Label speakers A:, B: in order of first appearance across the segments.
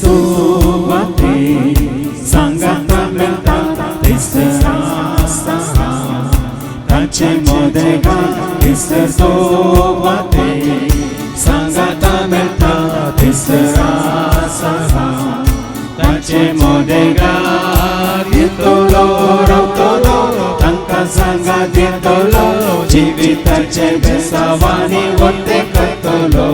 A: soate sangata melta tisra saha tache modega soate sangata melta tisra saha tache modega ditolo rautolo tanka sanga ditolo जीविताचे बेसावानी वरते करतलो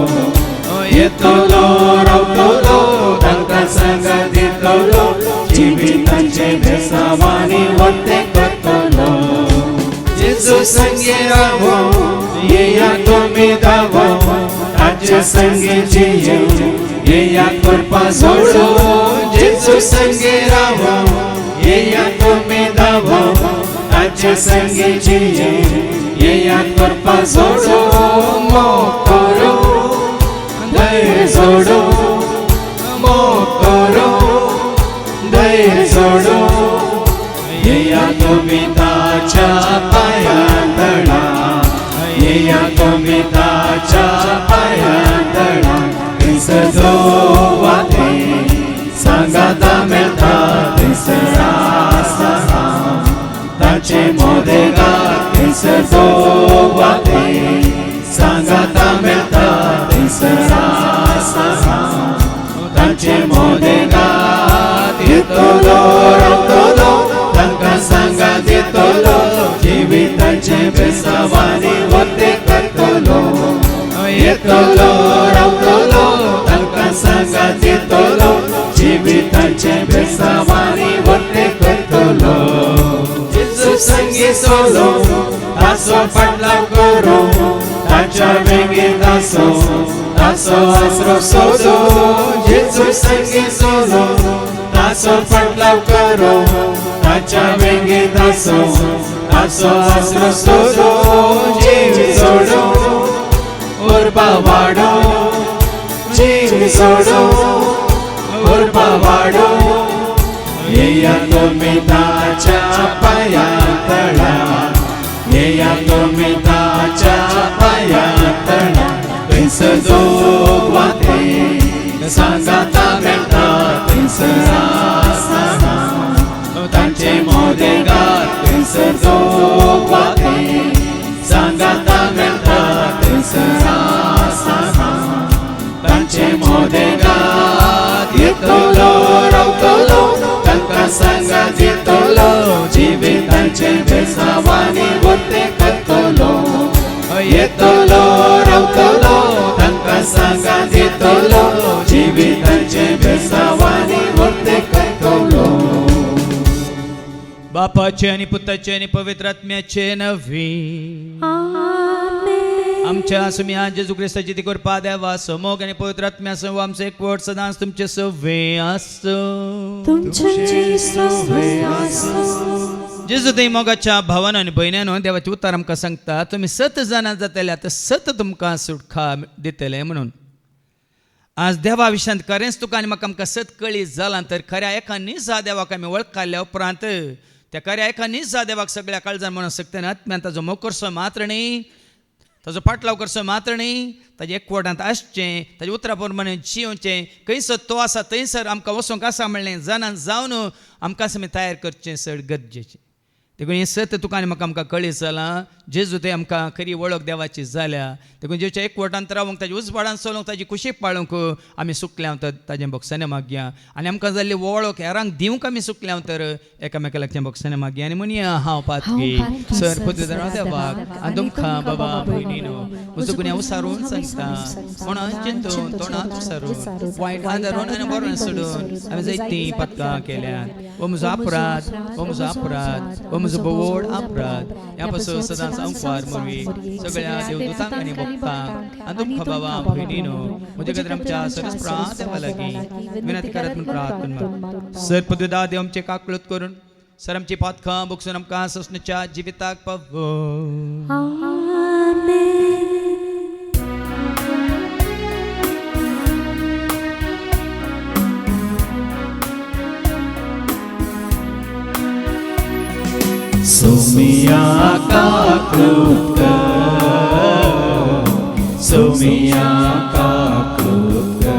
A: येतलो रावतलो तांकां सांगा दितलो जीविताचे बेसावानी वरते करतलो जेजू संगे रावो येया तुमी धावो ताचे संगे जियो येया करपा सोडो जेजू संगे रावो येया तुमी धावो ताचे संगे जियो येया करपा सोडो मोकरो धैर्य सोडो मोकरो धैर्य सोडो येया तुमी ताच्या पांयां तळा येया तुमी ताच्या पांयां तळा थंयसर जोवाते सांगाता मेळटा थंयसर आसा ताचे मोदेगार थंयसर जोवाते सांगाता मेळटा थंयसर आसा ताचे मोदेगार येतलो रावतलो तांकां सांगा दितलो जिविताचे बेसावानी वरते करतलो येतलो रावतलो तांकां सांगा दितलो जिविताचे बेसावानी वरते करतलो संगी सोलो तासो फाटलाव करो ताच्या वेगीर तासो आसरो सोडो जेजू संगी सोलो तासो फाटलाव करो ताच्या वेगीर तासो आसरो सोडो जीव सोडो उर्बा वाडो जीव सोडो उर्बा वाडो येया तुमी ताच्या पांयां तळा येया तुमी ताच्या पांयां तळा थंयसर जोवाते सांगाता मेळटा थंयसर आसा तांचे मोदेगार थंयसर जोवाते सांगाता मेळटा थंयसर आसा तांचे मोदेगार येतलो रावतलो तांकां सांगा दितलो जिविताचे बेसावानी वरते करतलो येतलो रावतलो तांकां सांगा दितलो जिविताचे बेसावानी वरते करतलो बापाचे आणि पुताचे आणि पवित्र आत्म्याचे नवी आमच्या सुमिया जेजू ख्रिस्ताची ती कृपा देवा समोग आणि पवित्र आत्म्यासह आमचे एकवट सदांच तुमचे सवे आसो जेजू ते मोगाच्या भावान आणि भयण्यानो देवाचे उतार आमकां सांगता तुम्ही 7 जाणां जातले आतां 7 तुमकां सुटका दितले म्हणून आज देवा विशयांत खरेंच तुका आनी म्हाका आमकां 7 कळी जालां तर खऱ्या एका निजा देवाक आमी वळखल्या उपरांत त्या खऱ्या एका निजा देवाक सगळ्या काळजान म्हणून सकता आत्म्यान ताजो मोग करचो मात्र न्ही ताजो फाटलाव करचो मात्र न्ही ताजे एकवटांत आसचें ताजे उतरा प्रमाणे जिवचें खंयसर तो आसा थंयसर आमकां वचूंक आसा म्हणलें जाणां जावन आमकां आमी तयार करचें चड गरजेचें देखून हें सत्य तुका आनी म्हाका आमकां कळीत जालां जेजू ते आमकां खरी वळख देवाची जाल्या देखून जेच्या एकवटांत रावूंक ताजे उजवाडांत चलूंक ताजी कुशीक पाळूंक आमी सुकल्या तर ताजें भोगसने मागया आनी आमकां जाल्ली वळख हेरांक दिवंक आमी सुकल्या तर एकामेका लागचें भोगसने मागया आनी म्हणया हांव पातकी सर पदवीधर देवाक आनी तुमकां बाबा भयणीनो म्हजो गुन्यांव उसारून सांगता कोणाक चिंतून तोंडांत उसारून वायट आदारून आनी बरोवन सोडून हांवें जायतीं पातकां केल्यात वो म्हजो अपराध वो म्हजो अपराध वो म्हजो बोवड अपराध ह्या पासून सदांच अंकवार मरवी सगळ्या देवदूतांक आनी भक्तांक आनी तुमकां बाबा भयणीनो म्हजे खातीर आमच्या सरस्प्रा देवा लागीं विनंती करत म्हूण प्रार्थना सर पदवीदार देव आमचे काकळूत करून सर आमची पातकां भोगसून आमकां ससणेच्या जिविताक पावो Sumia kaklutka, Sumia kaklutka,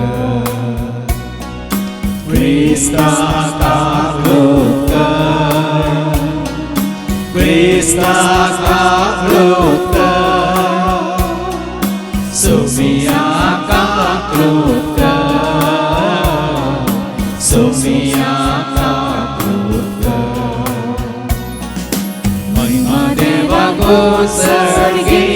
B: सर्गी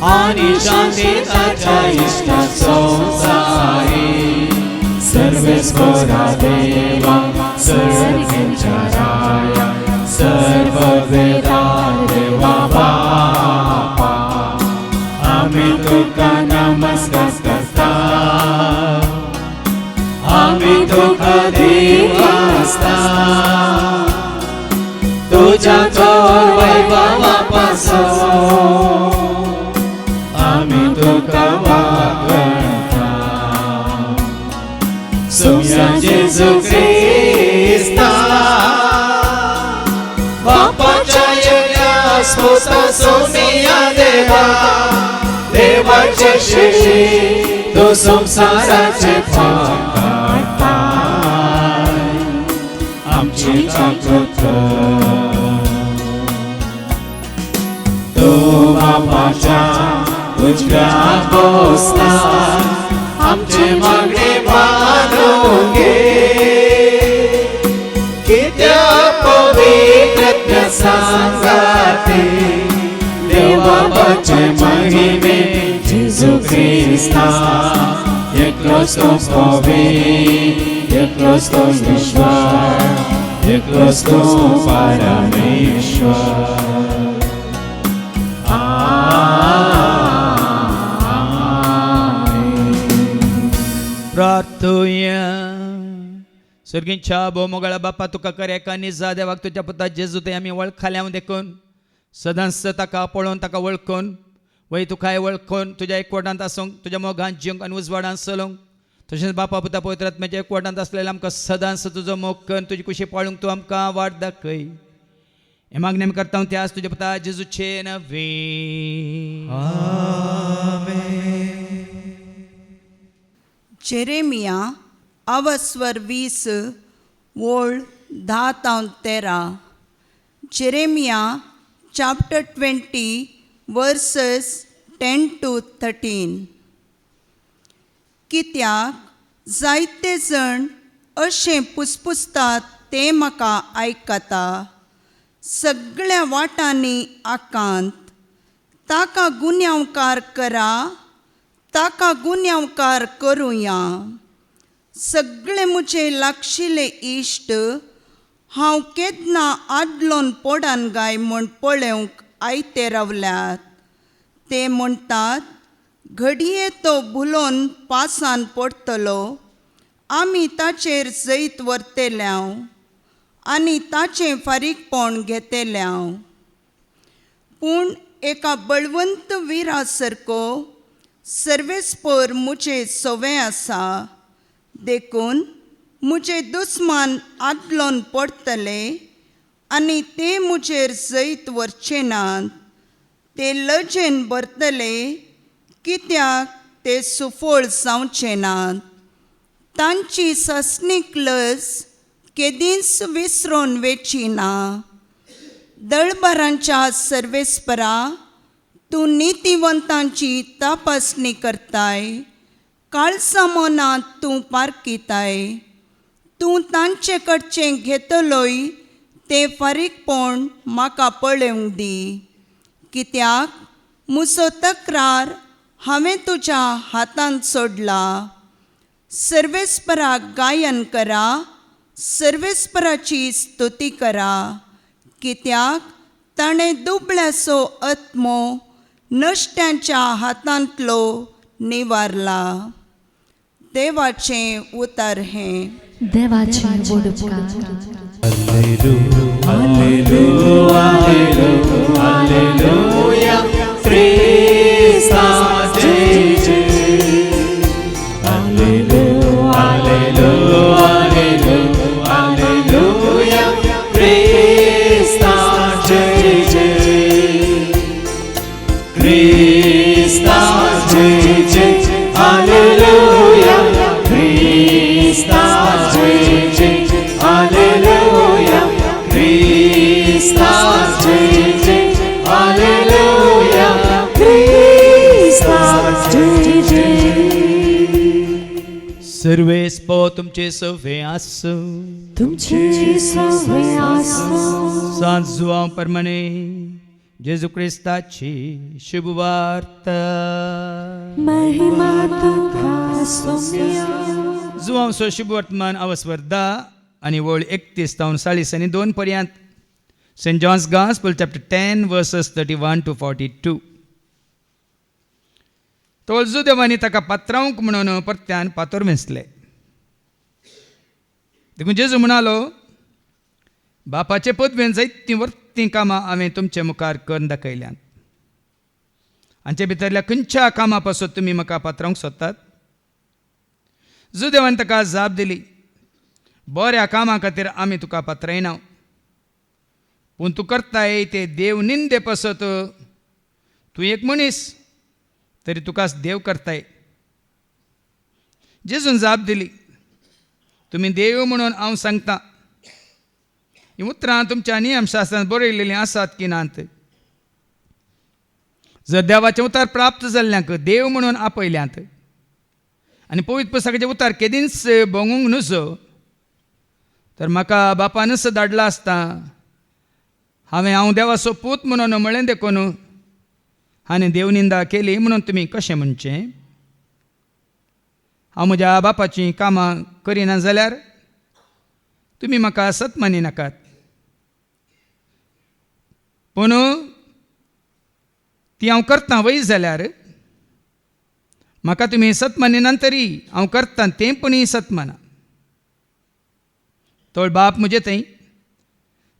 B: आणि शांतीताच्या इष्ट संसारी सर्वेश्वरा देवा सर्वेच्या राया सर्व वेदा देवा बापा आम्ही तुका नमस्कार करता आम्ही तुका देवास्ता तुझ्या चोर वैभवापासून आम्ही तुका वागणता सोम्या जेजू ख्रिस्ता बापाच्या येण्या स्फोटा सोमिया देवा देवाचे शेषी तो संसाराचे पाय आमची ताकद तो बापाच्या उजव्यात बसला आमचे मागणे मानून घे कित्या पवित्र सांगाते देवाचे महिमे जेजू ख्रिस्ता एकलोच तो पवित्र एकलोच तो ईश्वर एकलोच तो परमेश्वर
A: प्रार्थूया. सर्गींच्या बोमोगळा बापा तुका कर्याका निजा देवाक तुझ्या पुता जेजू ते आमी वळखाल्या देखून सदांच ताका पळोवन ताका वळखून वय तुकाय वळखून तुज्या एकवटांत आसूंक तुज्या मोगांत जिवंक आनी उजवाडांत चलूंक तशेंच बापा पुता पवित्र आत्म्याच्या एकवटांत आसलेले आमकां सदांच तुजो मोग करून तुजी कुशी पाळूंक तूं आमकां वाट दाखय हे मागणी आमी करता ते आज तुज्या पुता जेजूचे नवे.
C: जेरेमिया अवस्वर 20 वोळ 10-13. Jeremiah chapter 20 verses 10-13. कित्याक जायते जण अशें पुसपुसतात ते म्हाका आयकता सगळ्या वाटांनी आकांत ताका गुन्यांवकार करा ताका गुन्यांवकार करुया सगळे मुझे लागशिले इश्ट हांव केदना आदलोन पोडान गाय म्हूण पळोवंक आयते रावल्यात ते म्हणटात घडये तो भुलोन पासान पडटलो आमी ताचेर जैत व्हरतेल्याव आनी ताचें फारीकपण घेतेल्याव पूण एका बळवंत विरा सारको सर्वेस्पर मुझे सवय आसा देखून मुझे दुस्मान आदलोन पडतले आनी ते मुझेर जैत व्हरचे नात ते लजेन भरतले कित्याक ते सुफोळ जावचे नात तांची ससनीक लज केदींच विसरून वेची ना दळबारांच्या सर्वेस्परा तूं नितीवंतांची तपासणी करताय काळसा मनांत तूं पारकिताय तूं तांचे कडचें घेतलोय ते फारीकपण म्हाका पळोवंक दी कित्याक म्हजो तक्रार हांवें तुज्या हातांत सोडला सर्वेस्पराक गायन करा सर्वेस्पराची स्तुती करा कित्याक ताणें दुबळ्याचो आत्मो नश्ट्यांच्या हातांतलो निवारला. देवाचें उतर हें.
D: देवाचें वडपकार.
B: हालेलुया हालेलुया हालेलुया ख्रिस्ता जय जय हालेलुया हालेलुया हालेलुया ख्रिस्ता जय जय ख्रिस्ता जय जय हालेलुया ख्रिस्ता जय जय हालेलुया ख्रिस्ता जय जय हालेलुया ख्रिस्ता जय जय.
A: सर्वेस्प तुमचे सवे आसो
B: तुमचे सवे आसो
A: सांजुआ परमणे जेजू क्रिस्ताची शुभवार्ता
B: महिमा तुका सोम्या
A: जुआंचो शुभवर्तमान अवस्वर्धा आणि वळ 31-40 पर्यंत saint John's gospel chapter 10 verses 31 to 42. तोळजू देवानी ताका पात्रांक म्हणून परत्यान पातोर वेंचले. देखून जेजू म्हणालो, बापाचे पदवेन जायतीं वर्तीं कामां हांवें तुमचे मुखार करून दाखयल्यात. हांचे भितरल्या खंयच्या कामां पासून तुमी म्हाका पात्रांक सोदतात. जुदेवान ताका जाप दिली, बऱ्या कामां खातीर आमी तुका पात्रयना, पूण तूं करताय ते देव निंदे पासत तूं एक मनीस तरी तुकाच देव करताय. जेजून जाप दिली, तुमी देव म्हणून हांव सांगता, ही उतरां तुमच्या नियमशास्त्रांत बरयलेलीं आसात की नात. जर देवाचें उतार प्राप्त जाल्ल्यांक देव म्हणून आपयल्यांत आनी पवित्र पुस्तकाचे उतार केदींच भोंगूंक नजो, तर म्हाका बापानच धाडला आसता. हांव देवाचो पूत म्हणून म्हळें देखून हांवें देवनिंदा केली म्हणून तुमी कशें म्हणचें. हांव म्हज्या बापाचीं कामां करिना जाल्यार तुमी म्हाका सत मानिनाकात. पूण ती हांव करतां वय जाल्यार म्हाका तुमी सत मानिनात तरी हांव करतां तें पण सत माना. तोळ बाप म्हजे थंय,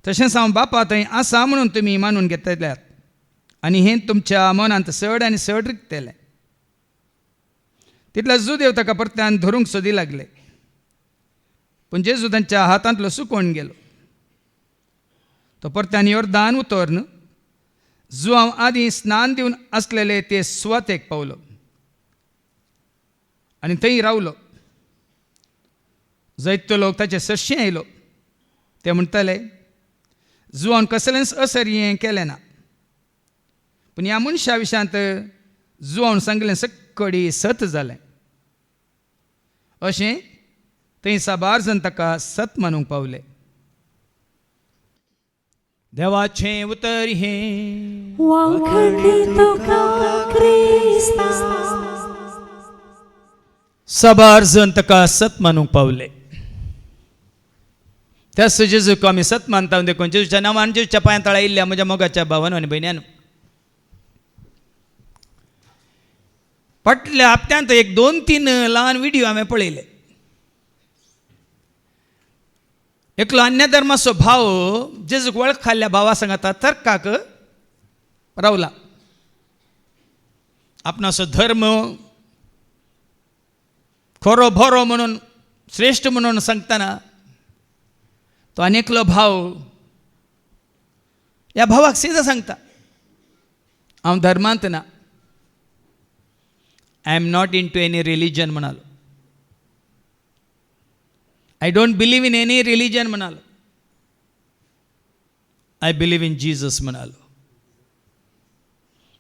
A: तशेंच हांव बापा थंय आसा म्हणून तुमी मानून घेतल्यात आनी हें तुमच्या मनांत चड आनी चड रिगतलें. तितल्या जुदेव ताका परत्यान धरूंक सोदी लागले, पूण जेजू तांच्या हातांतलो सुकोवन गेलो. तो परत्यान योर्दान उतोर्न जुआंव आदीं स्नान दिवन आसलेले ते सुवातेक पावलो आनी थंय रावलो. जायतो लोक ताचे सरशी आयलो. ते म्हणटाले, जुआन कसलेंच असर्यें केलें ना, पूण ह्या मनशा विशयांत जुआवन सांगलें सक्कडी सत जालें. अशें थंय साबार जण ताका सत मानूंक पावले. देवाचें उतर हें
B: वांखडी तुका क्रिस्ता
A: साबार जण ताका सत मानूंक पावले. त्याच जेजूक आमी सत मानता देखून जेजूच्या नांवान जेजूच्या पांया तळा येयल्ल्या म्हज्या मोगाच्या भावानो आनी भयण्यान, फाटल्या हप्त्यांत 1-2-3 ल्हान व्हिडिओ हांवें पळयले. एकलो अन्य धर्माचो भाव जेजूक वळख खाल्ल्या भावा सांगता तर्काक रावला. आपणाचो धर्म खरो बरो म्हणून श्रेष्ठ म्हणून सांगतना तो आनेकलो भाव ह्या भावाक सीधा सांगता, हांव धर्मांत ना, I am not into any religion म्हणालो. I don't believe in any religion म्हणालो. आय बिलीव इन जीजस म्हणालो.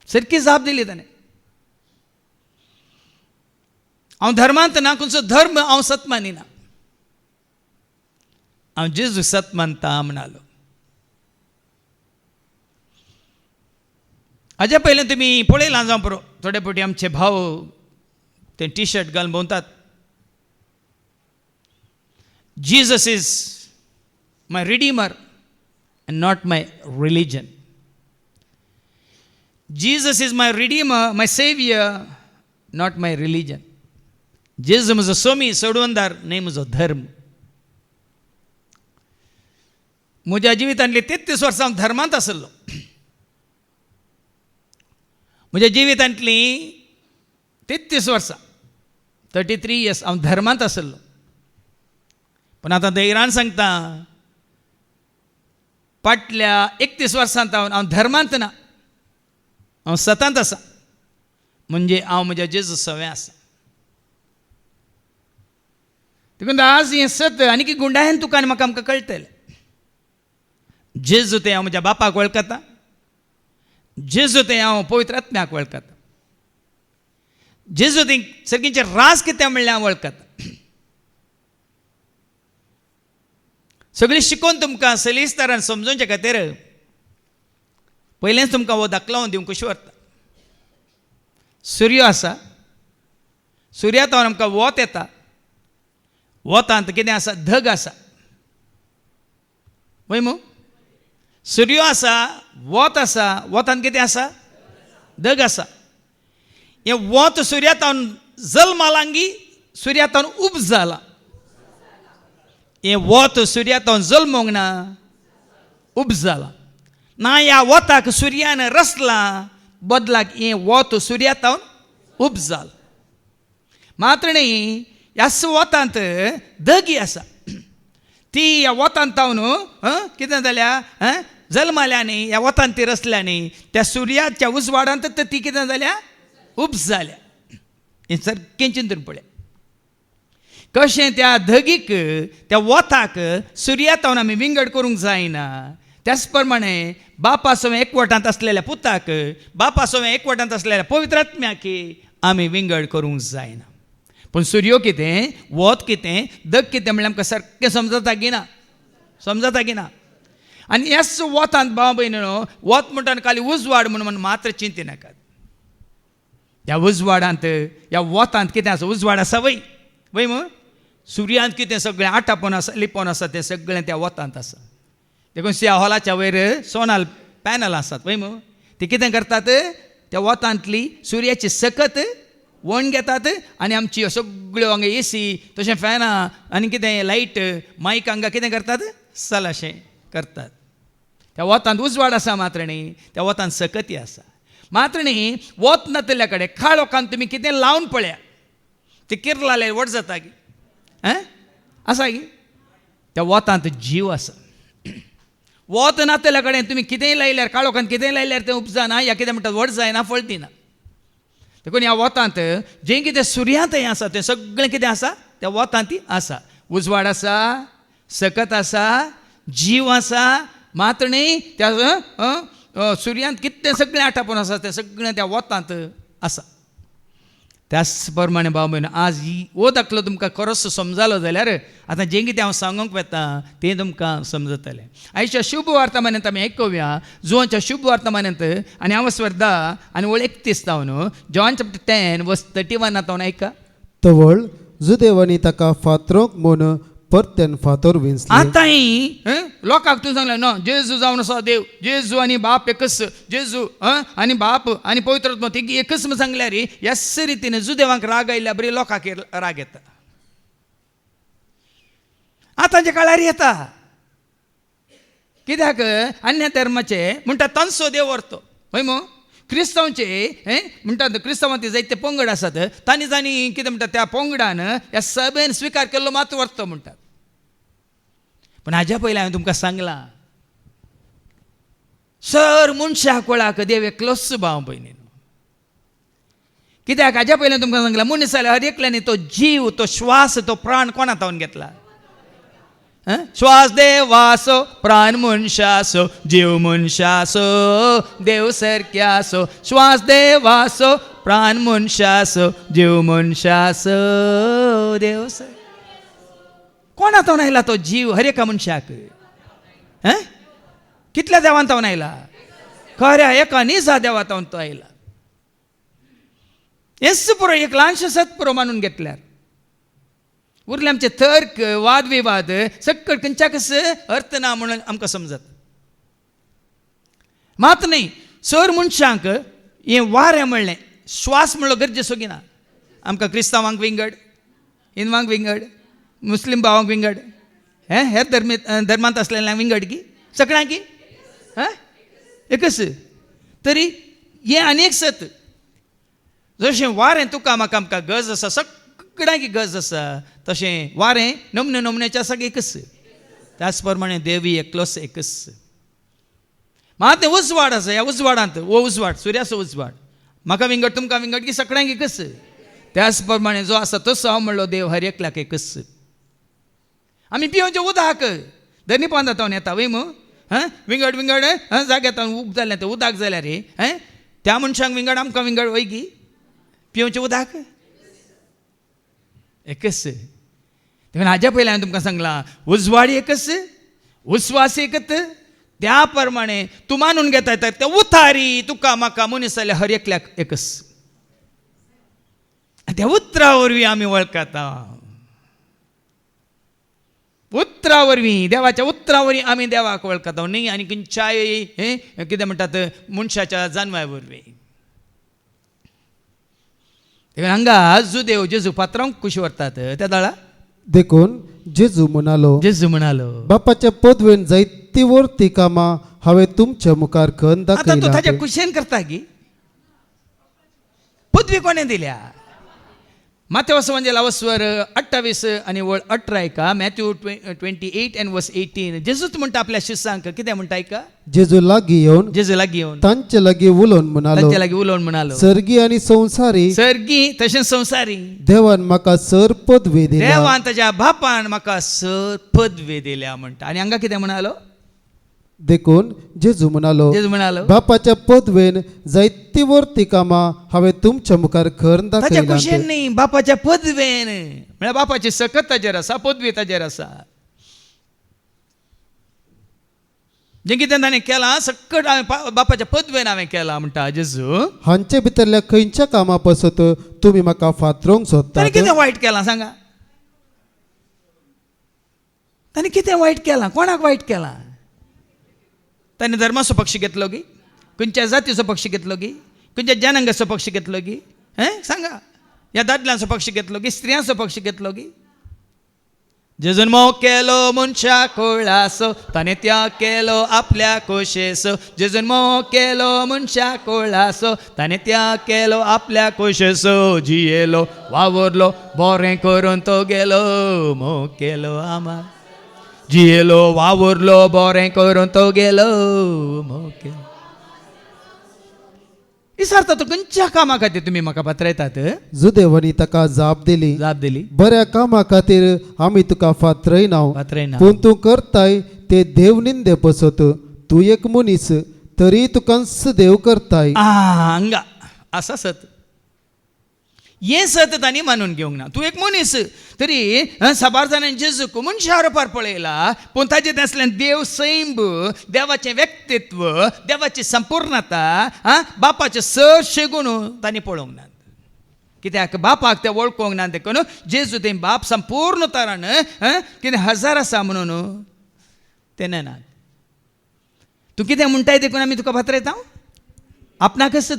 A: सारकी जाप दिली ताणें. हांव धर्मांत ना, खंयचो धर्म हांव सत मानिना, हांव जेजू सत मानता म्हणालो. हाज्या पयलें तुमी पळयलां जावं पुरो, थोडे फावटी आमचे भाव ते टी शर्ट घालून भोंवतात, Jesus is my redeemer and not my religion. Jesus is my redeemer, my savior, not my religion. जेजू म्हजो सोमी सोडवंदार, न्हय म्हजो धर्म. म्हज्या जिवितांतली 33 वर्सां हांव धर्मांत आसलो. म्हज्या जिवितांतली 33 वर्सां 33 years हांव धर्मांत आसलो. पण आतां धैर्यान सांगता, फाटल्या 31 वर्सांत हांव धर्मांत ना, हांव सतांत आसा. म्हणजे हांव म्हज्या जेजू सवें आसा. देखून आज हें सत आनी गुंडायन तुका आनी म्हाका आमकां कळटलें. जेजू तें हांव म्हज्या बापाक वळखता, जेजू तें हांव पवित्र आत्म्याक वळखता, जेजू तें सर्गीचें राज कितें म्हणलें हांव वळखता. सगळी शिकोवन तुमकां सलिस्तारान समजोवचे खातीर पयलेंच तुमकां हो दाखलो लावन दिवंक कशी व्हरता. सूर्य आसा, सुर्यांतावन आमकां वत येता, वतांत कितें आसा, धग आसा. वय मू सूर्य आसा, वत आसा, वतांत कितें आसा, धग आसा. हें वत सुर्यांतावन जल्मा लागी सुर्यांतावन उब जाला. हें वत सुर्यांतावन जल्मोंक ना, उब जाला. ना ह्या वताक सुर्यान रचला, बदलाक हें वत सुर्यांतावन उब जाला. मात्र न्ही ह्या वतांत धगी आसा. ती ह्या वतांत तावन कितें जाल्या जल्माल्या न्ही, ह्या वतांत ती रचल्या न्ही, त्या सुर्याच्या उजवाडांत ती कितें जाल्या, उब जाल्या. हें सारकें चिंतून पळया. कशें त्या धगीक, त्या वताक सुर्यांतावन आमी विंगड करूंक जायना, त्याच प्रमाणे बापा सवे एकवटांत असलेल्या पुताक, बापा सवे एकवटांत असलेल्या पवित्र आत्म्याक आमी विंगड करूंक जायना. पूण सूर्यो कितें, वत कितें, धग कितें म्हणल्यार आमकां सारकें समजता की ना, समजता की ना. आनी ह्याच वतांत भाव भयणीनो, वत म्हणटा खाली उजवाड म्हणून मात्र चिंती नाकात. ह्या उजवाडांत, ह्या वतांत कितें आसा, उजवाड आसा वय, वय मग सुर्यांत कितें सगळें आटापोन आसा, लिपोन आसा, तें सगळें त्या वतांत आसा. देखून त्या हॉलाच्या वयर सोनाल पॅनल आसात, वय मग ती कितें करतात, त्या वतांतली सुर्याची सकत वण घेतात आनी आमची सगळ्यो हांगा एसी, तशें फॅनां आनी कितें लायट मायक हांगा कितें करतात, सल अशें करतात. त्या वतांत उजवाड आसा मात्र न्ही, त्या वतांत सकती आसा. मात्र न्ही वत नातल्या कडेन खाळोखान तुमी कितें लावन पळया, ते किरलाले वट जाता गी, आसा गी. त्या वतांत जीव आसा. वत नातल्या कडेन तुमी कितेंय लायल्यार, काळोखान कितेंय लायल्यार तें उपजाना, ह्या कितें म्हणटात वट जायना, फळ दिना. देखून ह्या वतांत जें कितें सुर्यांत आसा तें सगळें कितें आसा, त्या वतांत आसा. उजवाड आसा, सकत आसा, जीव आसा. मात्र न्ही त्या सुर्यांत कितें सगळें आटापोन आसा तें सगळें त्या वतांत आसा. त्याच प्रमाणे भाव भयण, आज ही हो दाखलो तुमकां खरोच समजालो जाल्यार आतां जें कितें हांव सांगूंक वेता तें तुमकां समजतलें. आयच्या शुभ वार्तामानांत आमी आयकुया, जुवांच्या शुभ वार्तामानांत, आनी हांव स्वर्धा आनी वळ 31 तावन जॉन चॅप्टर 10 वर्स 31 तावन आयका.
E: तवळ जुदेवानी ताका फातरोंक म्हूण परतेन फातर विंचले.
A: आतांय लोकांक तूं सांगलें न्हू, जेजू जावन आसा देव, जेजू आनी बाप एकच, जेजू आनी बाप आनी पवित्र आत्मा तिगी एकच म्हूण सांगल्यार ह्याच रितीन जुदेवांक राग आयल्या बरी लोकांक राग येता. आतांच्या काळार येता. कित्याक अन्य धर्माचे म्हणटा तांचो देव व्हरतो, हय मो क्रिस्तांवचे म्हणटात, क्रिस्तांवांचे जायते पंगड आसात, तांणी कितें म्हणटात, त्या पंगडान ह्या सभेन स्विकार केल्लो मात व्हरतो म्हणटात. पण हाज्या पयलीं हांवें तुमकां सांगलां, सर मनशाक कोळाक देव एकलोच भाव भयणी. कित्याक हाज्या पयलीं तुमकां सांगलां, मनीस जाल्यार हर एकल्यानी तो जीव, तो श्वास, तो प्राण कोणा तावन घेतला. श्वास देवासो, प्राण मनशासो, जीव मनशासो, देव सारक्यासो. श्वास देवासो, प्राण मनशासो, जीव मनशासो, देव सारक्या. कोणा तावन आयला तो जीव हर एका मनशाक? कितल्या देवान तावन आयला? खऱ्या एका निजा देवा तावन तो आयला. हेच पुरो एक ल्हानशें सत्पुरो मानून घेतल्यार उरले आमचे तर्क, वाद विवाद सकट खंयच्याकच अर्थ ना म्हणून आमकां समजत. मात न्ही सर मनशांक हें वारें म्हणलें, श्वास म्हणलो गरजेचो की ना. आमकां क्रिस्तांवांक विंगड, हिंदवांक विंगड, मुस्लीम भावांक विंगड, हेर धर्मांत असलेल्यांक विंगड की सगळ्यांक की एकच. तरी हें आनीक सत. जशें वारें तुका म्हाका आमकां गज आसा, सगळ्यांक गज आसा, तशें वारें नमने नमनेचें आसा एकच. त्याच प्रमाणे देवी एकलोच एकच. मात उजवाड आसा, ह्या उजवाडांत वो उजवाड, सुर्याचो उजवाड, म्हाका विंगड तुमकां विंगड की सगळ्यांक एकच. त्याच प्रमाणे जो आसा तसो हांव म्हणलो देव हर एकल्याक एकच. आमी पिवचें उदक धनी पांदातावन येता वय मू, विंगड विंगड जाग्यातावन उब जालें तें उदक जाल्यार त्या मनशांक विंगड आमकां विंगड वय की पिवचें उदक एकच. देखून हाज्या पयलीं हांवें तुमकां सांगलां, उजवाड एकच, उस्वासीकत त्या प्रमाणे तू मानून घेता येतात त्या उतारी तुका माका मनीसाल्या हर एकल्याक एकच त्या उतरावरवी आम्ही वळखता उतरावरवी देवाच्या उतरावरी आम्ही देवाक वळखता न्ही आनी खंयच्याय हे कितें म्हणटात मनशाच्या जानवावरवी हांगा जुदेव जेजू पात्रांक कशी व्हरतात त्या दाळा
E: देखून जेजू म्हणालो,
A: जेजू म्हणालो
E: बापाच्या पदवेन जायती वर्ती कामां हांवें तुमच्या मुखार खण
A: आता तू
E: दाखयल्यात.
A: ताच्या कुशेन करता की पदवी कोणे दिल्या माथेवास वंजेला वस्वर 28 आणि वळ 18 का मॅथ्यू 28 and verse 18 जेजूच म्हणटा आपल्या शिष्यांक कितें म्हणटा ऐका
E: जेजू लागीं येवन
A: जेजू लागीं येवन
E: तांचे लागीं उलोवन म्हणालो,
A: तांच्या लागीं उलोवन म्हणालो
E: सर्गी आनी संवसारी
A: सर्गी तशें संवसारी
E: देवान म्हाका सर पदवी दिल्या.
A: देवान ताच्या बापान म्हाका सर पदवी दिल्या म्हणटा आणि हांगा कितें म्हणालो
E: देखून जेजू म्हणालो,
A: जेजू म्हणालो
E: बापाच्या पदवेन जायती वर्ती कामां हांवें तुमच्या मुखार खण
A: ताच्या
E: दाखयल्यात.
A: कुशेन न्ही बापाच्या पदवेन म्हळ्यार बापाची सकत ताजेर आसा पदवी ताजेर आसा जें कितें ताणें केलां सकट हांवें बापाच्या पदवेन हांवें केलां म्हणटा जेजू
E: हांचे भितरल्या खंयच्या कामां पासत तुमी म्हाका फातरूंक सोदतात.
A: ताणें कितें वायट केलां सांगा ताणें कितें वायट केलां कोणाक वायट केलां ताणें धर्माचो पक्ष घेतलो की खंयच्या जातीचो पक्ष घेतलो की खंयच्या जनांगाचो पक्ष घेतलो की सांगा ह्या दादल्यांचो पक्ष घेतलो की स्त्रियांचो पक्ष घेतलो की जेजून मोग केलो मनशा कोळासो ताणें त्याग केलो आपल्या कोशेसो जेजून मोग केलो मनशा कोळासो ताणें त्याग केलो आपल्या कोशेसो जियेलो वावरलो बरें करून तो गेलो मोग केलो आमा जियेलो वावरलो बरें करून तो गेलो मोग केलो विचारता तो खंयच्या कामा खातीर तुमी म्हाका पात्रयतात
E: जुदेवानी ताका जाप दिली,
A: जाप दिली
E: बऱ्या कामा खातीर आमी तुका फात्रयना,
A: पात्रयना
E: पूण तूं करताय ते देवनिंदे पसत. तूं एक मनीस तरी तुकांस देव करताय.
A: हांगा आसा सत हे सत तांणी मानून घेवंक ना तूं एक मनीस तरी साबार जाणांनी जेजूक मनशार पार पळयला पूण ताजे असल्यान देव सैंब देवाचें व्यक्तित्व देवाची संपूर्णता बापाचे सर शेगून तांणी पळोवंक ना कित्याक बापाक ते वळखोंक ना देखून जेजू ते बाप संपूर्ण तरान कितें हजार आसा म्हणून तेन्ना ना तूं कितें म्हणटाय देखून आमी तुका पात्रयता आपणाक आसा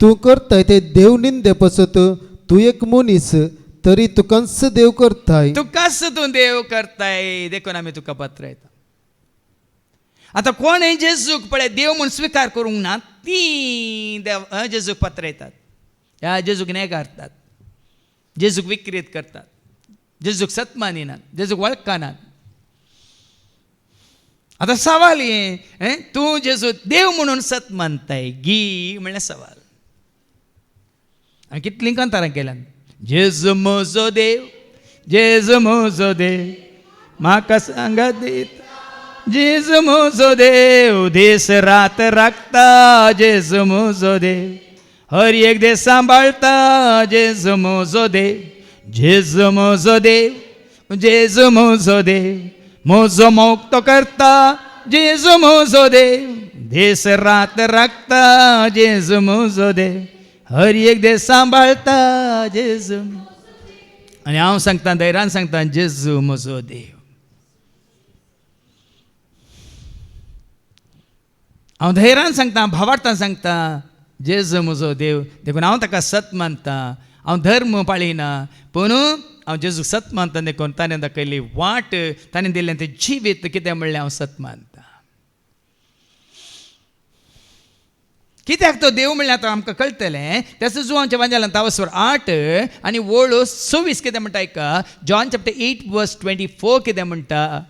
E: तूं करताय ते देवनिंदे पसत. तूं एक मनीस तरी तुकांस देव करताय.
A: तुकाच तूं देव करताय देखून आमी तुका पात्रयता आतां कोणय जेजूक पळय देव म्हूण स्विकार करूंक ना ती देव जेजूक पात्रयतात ह्या जेजूक न्हयकारतात जेजूक विकृत करतात जेजूक सत मानिनात जेजूक वळखनात आतां सवाल हे तूं जेजू देव म्हणून सत मानताय गी म्हणल्यार सवाल कितलीं कांतारां केल्यान जेजू म्हजो देव म्हाका सांगा दिता जेजू म्हजो देव दीस रात राखता जेजू म्हजो देव हर एक दीस सांबाळता जेजू म्हजो देव म्हजो मोग तो करता जेजू म्हजो देव दीस रात राखता जेजू म्हजो देव हर एक दीस सांबाळता जेजू आनी हांव सांगता धैर्यान सांगता जेजू म्हजो देव हांव धैर्यान सांगता भावार्थान सांगता जेजू म्हजो देव देखून हांव ताका सत मानता हांव धर्म पाळिना पूण हांव जेजू सत मानता देखून ताणें दाखयली वाट ताणें दिल्लें तें जिवीत कितें म्हणलें हांव सत मानता कित्याक तो देव म्हणल्यार आतां आमकां कळटलें त्याच जुवांच्या वांजेलांत तावसवर 8 आनी वळू 26 कितें म्हणटा ऐका जॉन चॅप्टर 8 वर्स 24 कितें म्हणटा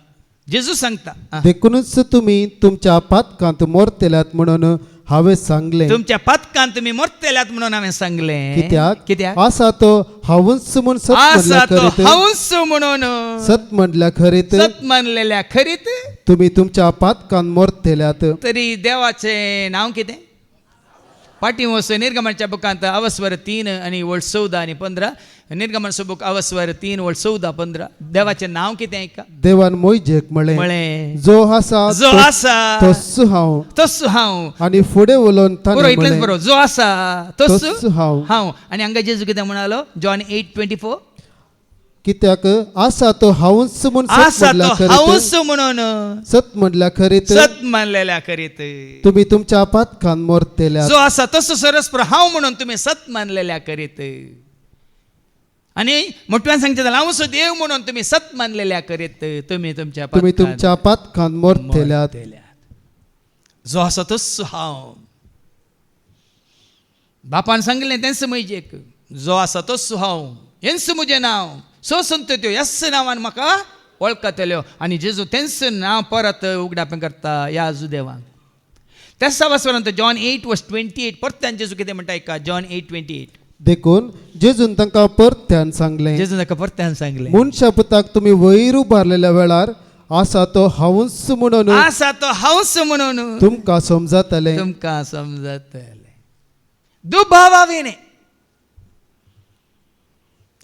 A: जेजू सांगता
E: देखूनच तुमी तुमच्या पातकांत मोरतेल्यात म्हणून हांवें सांगलें.
A: तुमच्या पातकांत तुमी मोरतेल्यात म्हणून हांवें सांगलें
E: कित्याक आसा तो हंस म्हूण सत
A: आसा तो
E: म्हणल्या खरीत
A: हंस म्हणून
E: सत म्हणल्या खरीत
A: सत मानलेल्या खरीत
E: तुमी तुमच्या पातकांत मोरतेल्यात
A: तरी देवाचें नांव कितें पाठी वचून निर्गमनाच्या बुकांत अवस्वर 3 आणि वळ 14 आणि 15. निर्गमनाचं बुक अवस्वर 3 वळ 14 15. देवाचें नाव कितें ऐका
E: देवान मोइजेक म्हळें
A: म्हळें
E: जो आसा
A: जो आसा
E: तस्सो हांव
A: तस्सो हांव.
E: आनी फुडें उलोवन
A: बरो
E: ताणें
A: इतलेंच
E: म्हळें
A: बरो जो आसा तस्सो
E: तस्सो हांव
A: हांव. आनी हांगा जेजू कितें म्हणालो जॉन 8:24
E: कित्याक आसा तो हांवच म्हूण
A: आसा तो हांवच म्हणून
E: सत म्हणल्या खरीत
A: सत मानलेल्या करीत.
E: तुम्ही तुमच्या पातकान मोरतेल्या
A: जो आसा तसो सरस्पर हांव म्हणून तुम्ही सत मानलेल्या करीत. आणि मोठ्यान सांगचे जाल्यार हांव सो देव म्हणून तुम्ही सत मानलेल्या करीत. तुम्ही तुमच्या
E: तुम्ही
A: पातकान
E: तुमच्या पातकान मोरतेल्यात
A: मोरतेल्यात. जो आसा तसो हांव. बापान सांगलें तेंच मैजेक जो आसा तसो हांव हेंच म्हजें नांव सो संत त्यो ह्याच नांवान म्हाका वळखतल्यो. आनी जेजू तेंच नांव परत उगडापें करता ह्या देवाक. त्याच वासवरांत जॉन 8:28 परत्यान जेजू कितें म्हणटा ऐका जॉन 8:28.
E: देखून जेजून तांकां परत्यान सांगलें
A: जेजू ताका परत्यान सांगलें
E: मनशा पुताक तुम्ही वयर उबारलेल्या वेळार आसा तो हांवच म्हणून
A: आसा तो हांवच म्हणून
E: तुमकां समजतलें.
A: तुमकां समजतलें. दुबावाविने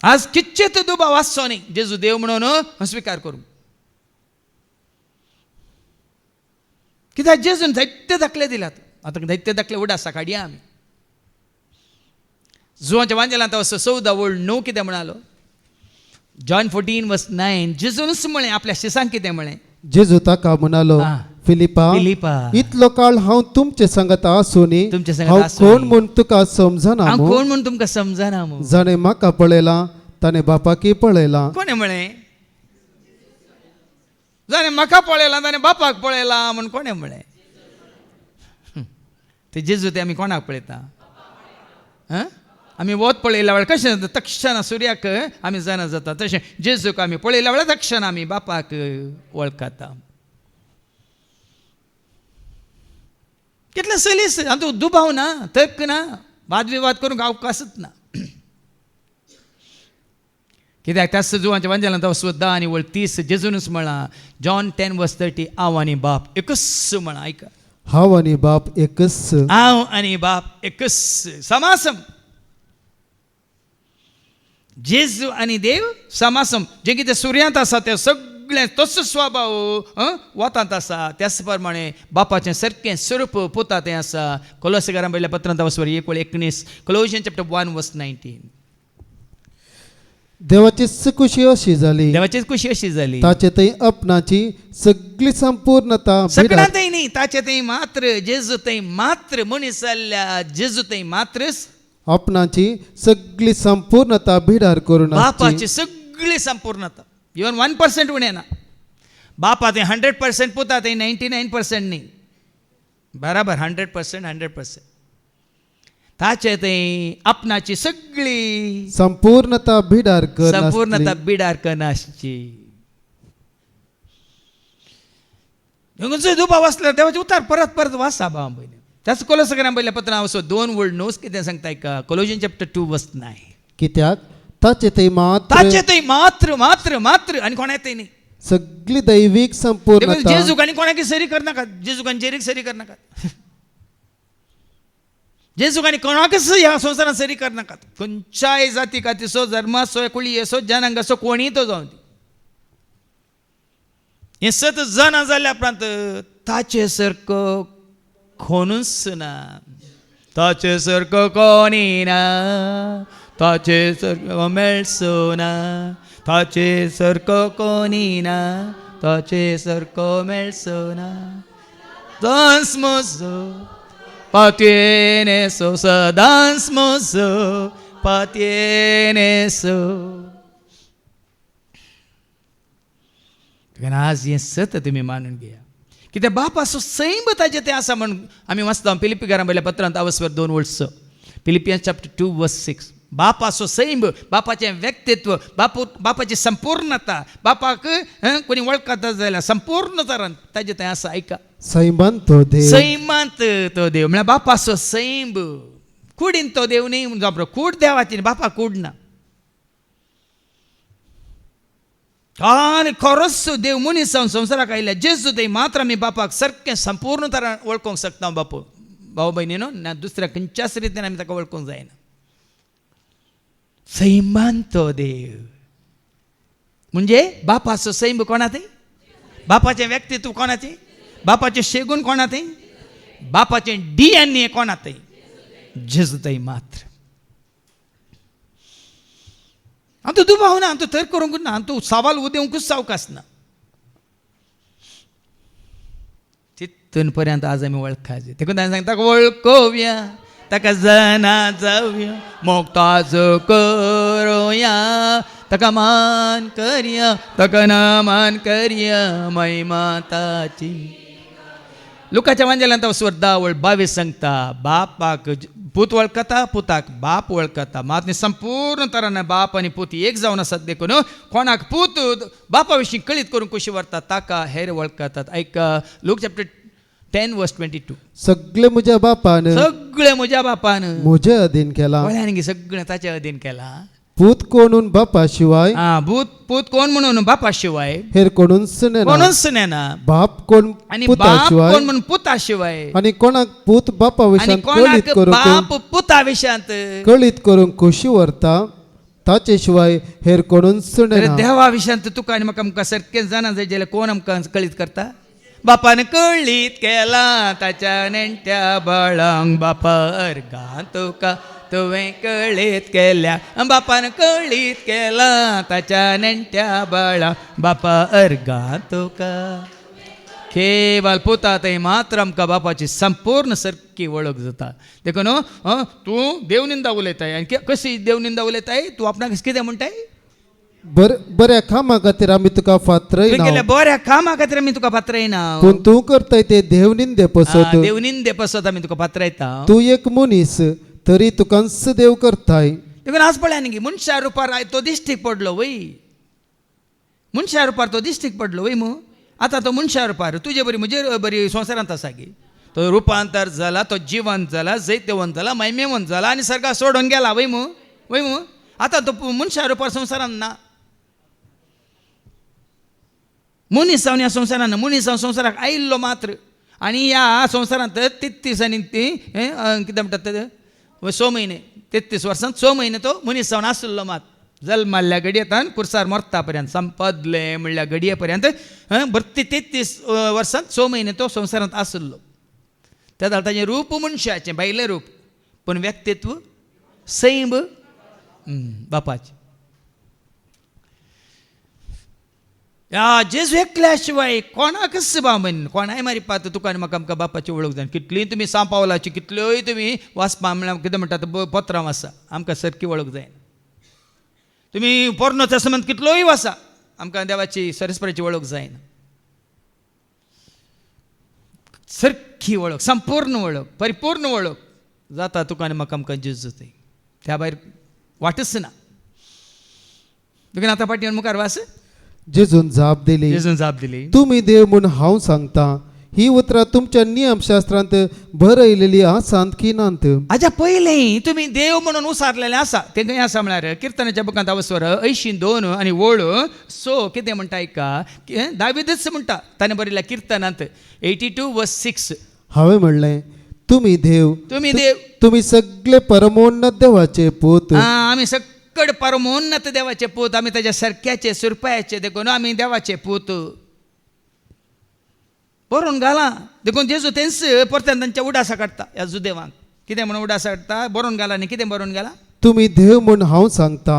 A: आज किच्चित दुबाव आसचो न्ही जेजू देव म्हणून स्विकार करूं. कित्याक जेजून दैत्य दाखले दिल्यात. आतां दैत्य दाखले उडासा काडया आमी. जुवांच्या वांजेलांत 14 वळ 9 कितें म्हणालो जॉन 14:9 जेजूनच म्हळें आपल्या शिसांक कितें म्हळें
E: जेजू ताका म्हणालो फिलिपा इतलो काळ हांव तुमचे सांगत आसूनी
A: तुमचे सांगत
E: हांव
A: आसूनी
E: कोण म्हूण तुका समजना
A: हांव कोण म्हूण तुमकां समजना मू.
E: जाणें म्हाका पळयलां ताणें बापाकी पळयलां.
A: कोणें म्हळें जाणें म्हाका पळयलां ताणें बापाक पळयलां म्हूण कोणें म्हळें. ते जेजू ते आमी कोणाक पळयता आमी वत पळयल्या वेळार कशें तक्षण सुर्याक आमी जाणा जाता तशें जेजूक आमी पळयल्या वेळार तक्षण आमी बापाक वळखता. कितले सलीस तूं दुबाव ना तक ना वाद विवाद करूंक अवकाशच ना. कित्याक त्याच जुवांच्या वांजेलांत 10 आणि वळ 30 जेजूनच म्हळां जॉन 10:30 हांव आनी बाप एकच म्हळां ऐका
E: हांव आनी बाप एकच.
A: हांव आनी बाप एकच समासम. जेजू आनी देव समासम. जे कितें सुर्यांत आसा तें सगळें तसो स्वभाव वतांत आसा त्याच प्रमाणे बापाचें सारकें स्वरूप पुता तें आसा. कोलोसेकारां बरयल्या पत्रांत 1:19 Colossians 1:19.
E: देवाची खुशी अशी जाली
A: देवाची खुशी अशी जाली
E: ताचे थंय आपणाची सगळी संपूर्णता
A: सगळ्यांत न्ही ताचे थंय मात्र जेजू थंय मात्र मनीस जाल्ल्या जेजू थंय मात्रच
E: आपणाची सगळी संपूर्णता भिडार करून
A: बापाची सगळी संपूर्णता इवन 1% उणें ना. बापा थंय 100% पुता थंय 99% न्ही बराबर 100%. ताचे थंय आपणाची सगळी
E: संपूर्णता भिडार कर
A: संपूर्णता बिडार करनासची. दुबाव आसल्यार देवाचे उतार परत परत वाचा भाव भयणी. त्याच कोलोसेकारां बरयल्या पत्रांत 2:9 कितें सांगता ऐका Colossians 2:9.
E: कित्याक ताचे थंय
A: ताचे थंय मात्र मात्र मात्र आनी कोणा येतय न्ही
E: सगळी दैवीक संपूर्णता.
A: जेजूक आनी कोणाकी सरी करनाकात. जेजूक आनी जेरीक सरी करनाकात. जेजूक आनी कोणाकच ह्या संवसारांत सरी करनाकात. खंयच्याय जाती कातीचो धर्माचो कुळी असो जनांगाचो कोणीय तो जावन दी. हें सत जाणा जाल्या उपरांत ताचे सारको कोणूच ना. ताचे सारको कोणी ना. ताचे सारको मेळचो ना. ताचे सारको कोणी ना. ताचे सारको मेळचो ना. दांस मोजो पातयेने सो सदांच मोजो पातयेने सो. आज हें सत तुमी मानून घेया. कित्याक बाप असो सैम ताजे तें आसा म्हण आमी वाचता फिलिपिकारां बरयल्या पत्रांत 2:6 Philippians 2:6. बाप असो सैम बापाचें व्यक्तित्व बापाची संपूर्णता बापाक कोणी वळखता जाल्यार संपूर्णता ताजे तें आसा ऐका
E: सैमांत तो देव.
A: सैमांत तो देव म्हळ्यार बापाचो सैम. कुडीन तो देव न्ही जाबरो कूड देवाची बापा कूड ना. आनी खरोच देव मनीस जावन संवसाराक आयल्या जेजू थंय मात्र आमी बापाक सारकें संपूर्ण तरान वळखूंक शकता. बापू भाऊ बहिणीनो ना दुसऱ्या खंयच्याच रितीन आमी ताका वळखूंक जायना. सैमान तो देव म्हणजे बापाचो सैम कोणा थंय, बापाचें व्यक्तित्व कोणा थंय, बापाचे शेगून कोणा थंय, बापाचें DNA कोणा थंय, जेजू थंय मात्र. हांव तूं दुबाव ना, हांव तूं तर करूंक ना, हांव तूं सवाल उदेवंकूच सावकास ना. तिथून पर्यंत आज आमी वळखायचे. देखून ताणें सांगता वळखोवया, ताका जाणा जावया, मोगताच करुया, ताका मान करया, ताका नामान करया, महिमा ताची. लुकाच्या वांजेलांत स्वर्धा 22 सांगता बापाक पूत वळखता, पुताक बाप वळखता. मात संपूर्ण तरान बाप आनी पूत एक जावन आसात. देखून कोणाक पूत बापा विशीं कळीत करून कशी व्हरता ताका हेर वळखतात. ऐका लूक चॅप्टर 10:22.
E: सगळे म्हज्या बापान
A: सगळे म्हज्या बापान
E: म्हजे अधीन केला.
A: गी सगळें ताच्या अधीन केला.
E: पूत कोणून बापा शिवाय
A: पूत कोण म्हणून बापा शिवाय
E: हेर कोणूच नेना.
A: कोणूच नेना.
E: बाप कोण
A: आणि
E: पुता
A: बाप
E: शिवाय
A: कोण म्हणून पुता शिवाय.
E: आणि कोणाक पूत बापा
A: आणि
E: विशांत
A: कोणाक
E: कळीत करूंक
A: बाप पुता विशांत
E: कळीत करूंक खुशी व्हरता ताचे शिवाय हेर कोणूच नेना.
A: देवा विशांत तुका आनी म्हाका आमकां सारकें जाणा जाय जाल्यार कोण आमकां कळीत करता. बापान कळीत केला ताच्या नेण्ट्या बाळांक बापा अर्गा तुका तुवें कळीत केल्या. बापान कळीत केला ताच्या नेण्ट्या बाळांक बापा अर्गा तुका. केवळ पुता थंय मात्र आमकां बापाची संपूर्ण सारकी वळख जाता. देखून तूं देवनिंदा उलयताय आनी कशी देवनिंदा उलयताय, तूं आपणाक कितें म्हणटाय,
E: बऱ्या कामा खातीर आमी तुका फातरयना,
A: बऱ्या कामा खातीर आमी तुका पात्रयना,
E: पूण तूं करताय ते देवनिंदे पसत.
A: देवनिंदे पसत आमी तुका पात्रयता.
E: तूं एक मनीस तरी तुकांच देव करताय.
A: देखून आज पळय न्ही मनशा रुपार तो दिश्टीक पडलो वय, मनशा रुपार तो दिश्टीक पडलो वय मू. आतां तो मनशा रुपार तुजे बरी म्हजे बरी संवसारांत आसा गे. तो रुपांतर जाला, तो जिवंत जाला, जैतवंत जाला, महिमेवंत जाला आनी सर्गा सोडून गेला वय मू. आतां तो मनशा रुपार संवसारांत ना. मनीस जावन ह्या संवसारान मनीस जावन संवसाराक आयिल्लो मात्र. आनी ह्या संवसारांत 33 आनी कितें म्हणटात 6 म्हयने 33 वर्सांत 6 म्हयने तो मनीस जावन आसलो मात. जल्माल्ल्या घडयेंतल्यान कुर्सार मरता पर्यंत संपदले म्हणल्या घडये पर्यंत 33 वर्सांत 6 म्हयने तो संवसारांत आसलो. त्या जाल्यार ताचें रूप मनशाचें भायलें रूप, पूण व्यक्तित्व सैम बापाचें. या जेजू एकल्या शिवाय कोणाकच बाबन कोणाय मारी पात तुका आनी म्हाका आमकां बापाची वळख जाय. कितलीय तुमी सांपावलाची कितल्योय तुमी वाचपा म्हळ्यार कितें म्हणटात पत्रां वाचा, आमकां सारकी वळख जाय. तुमी पोरनो तेस्तामेंत कितलोय वाचा, आमकां देवाची सरस्वराची वळख जायना. सारकी वळख, संपूर्ण वळख, परिपूर्ण वळख जाता तुका आनी म्हाका आमकां जेजू थंय. त्या भायर वाटच ना. देखून आतां पाटयान मुखार वास.
E: जेजून जाप दिली,
A: जेजून जाप दिली,
E: तुम्ही देव म्हूण हांव सांगता. ही उतरां तुमच्या नियमशास्त्रांत बरयलेली आसात की नात.
A: हाच्या पयलीं तुमी देव म्हणून उसारलेले आसा. ते खंय आसा म्हळ्यार किर्तनाच्या बुकांत अवस्वर 82 आनी वळ 6 कितें म्हणटा ऐका. दावीदच म्हणटा ताणें बरयल्या किर्तनांत 82:6.
E: हांवें म्हणलें तुम्ही देव, तुम्ही सगळे परमोन्नत देवाचे पूत.
A: आमी सकड परमोन्नत देवाचे पूत, आमी ताच्या सारक्याचे सुरपायाचे. देखून आमी देवाचे पूत बरोवन घाला. देखून जेजू तेंच परत्यान तांच्या उडासा काडटा. ह्या जुदेवांक कितें म्हणून उडासा काडटा, बरोवन घाला न्ही. कितें बरोवन घाला,
E: तुम्ही देव म्हूण हांव सांगता.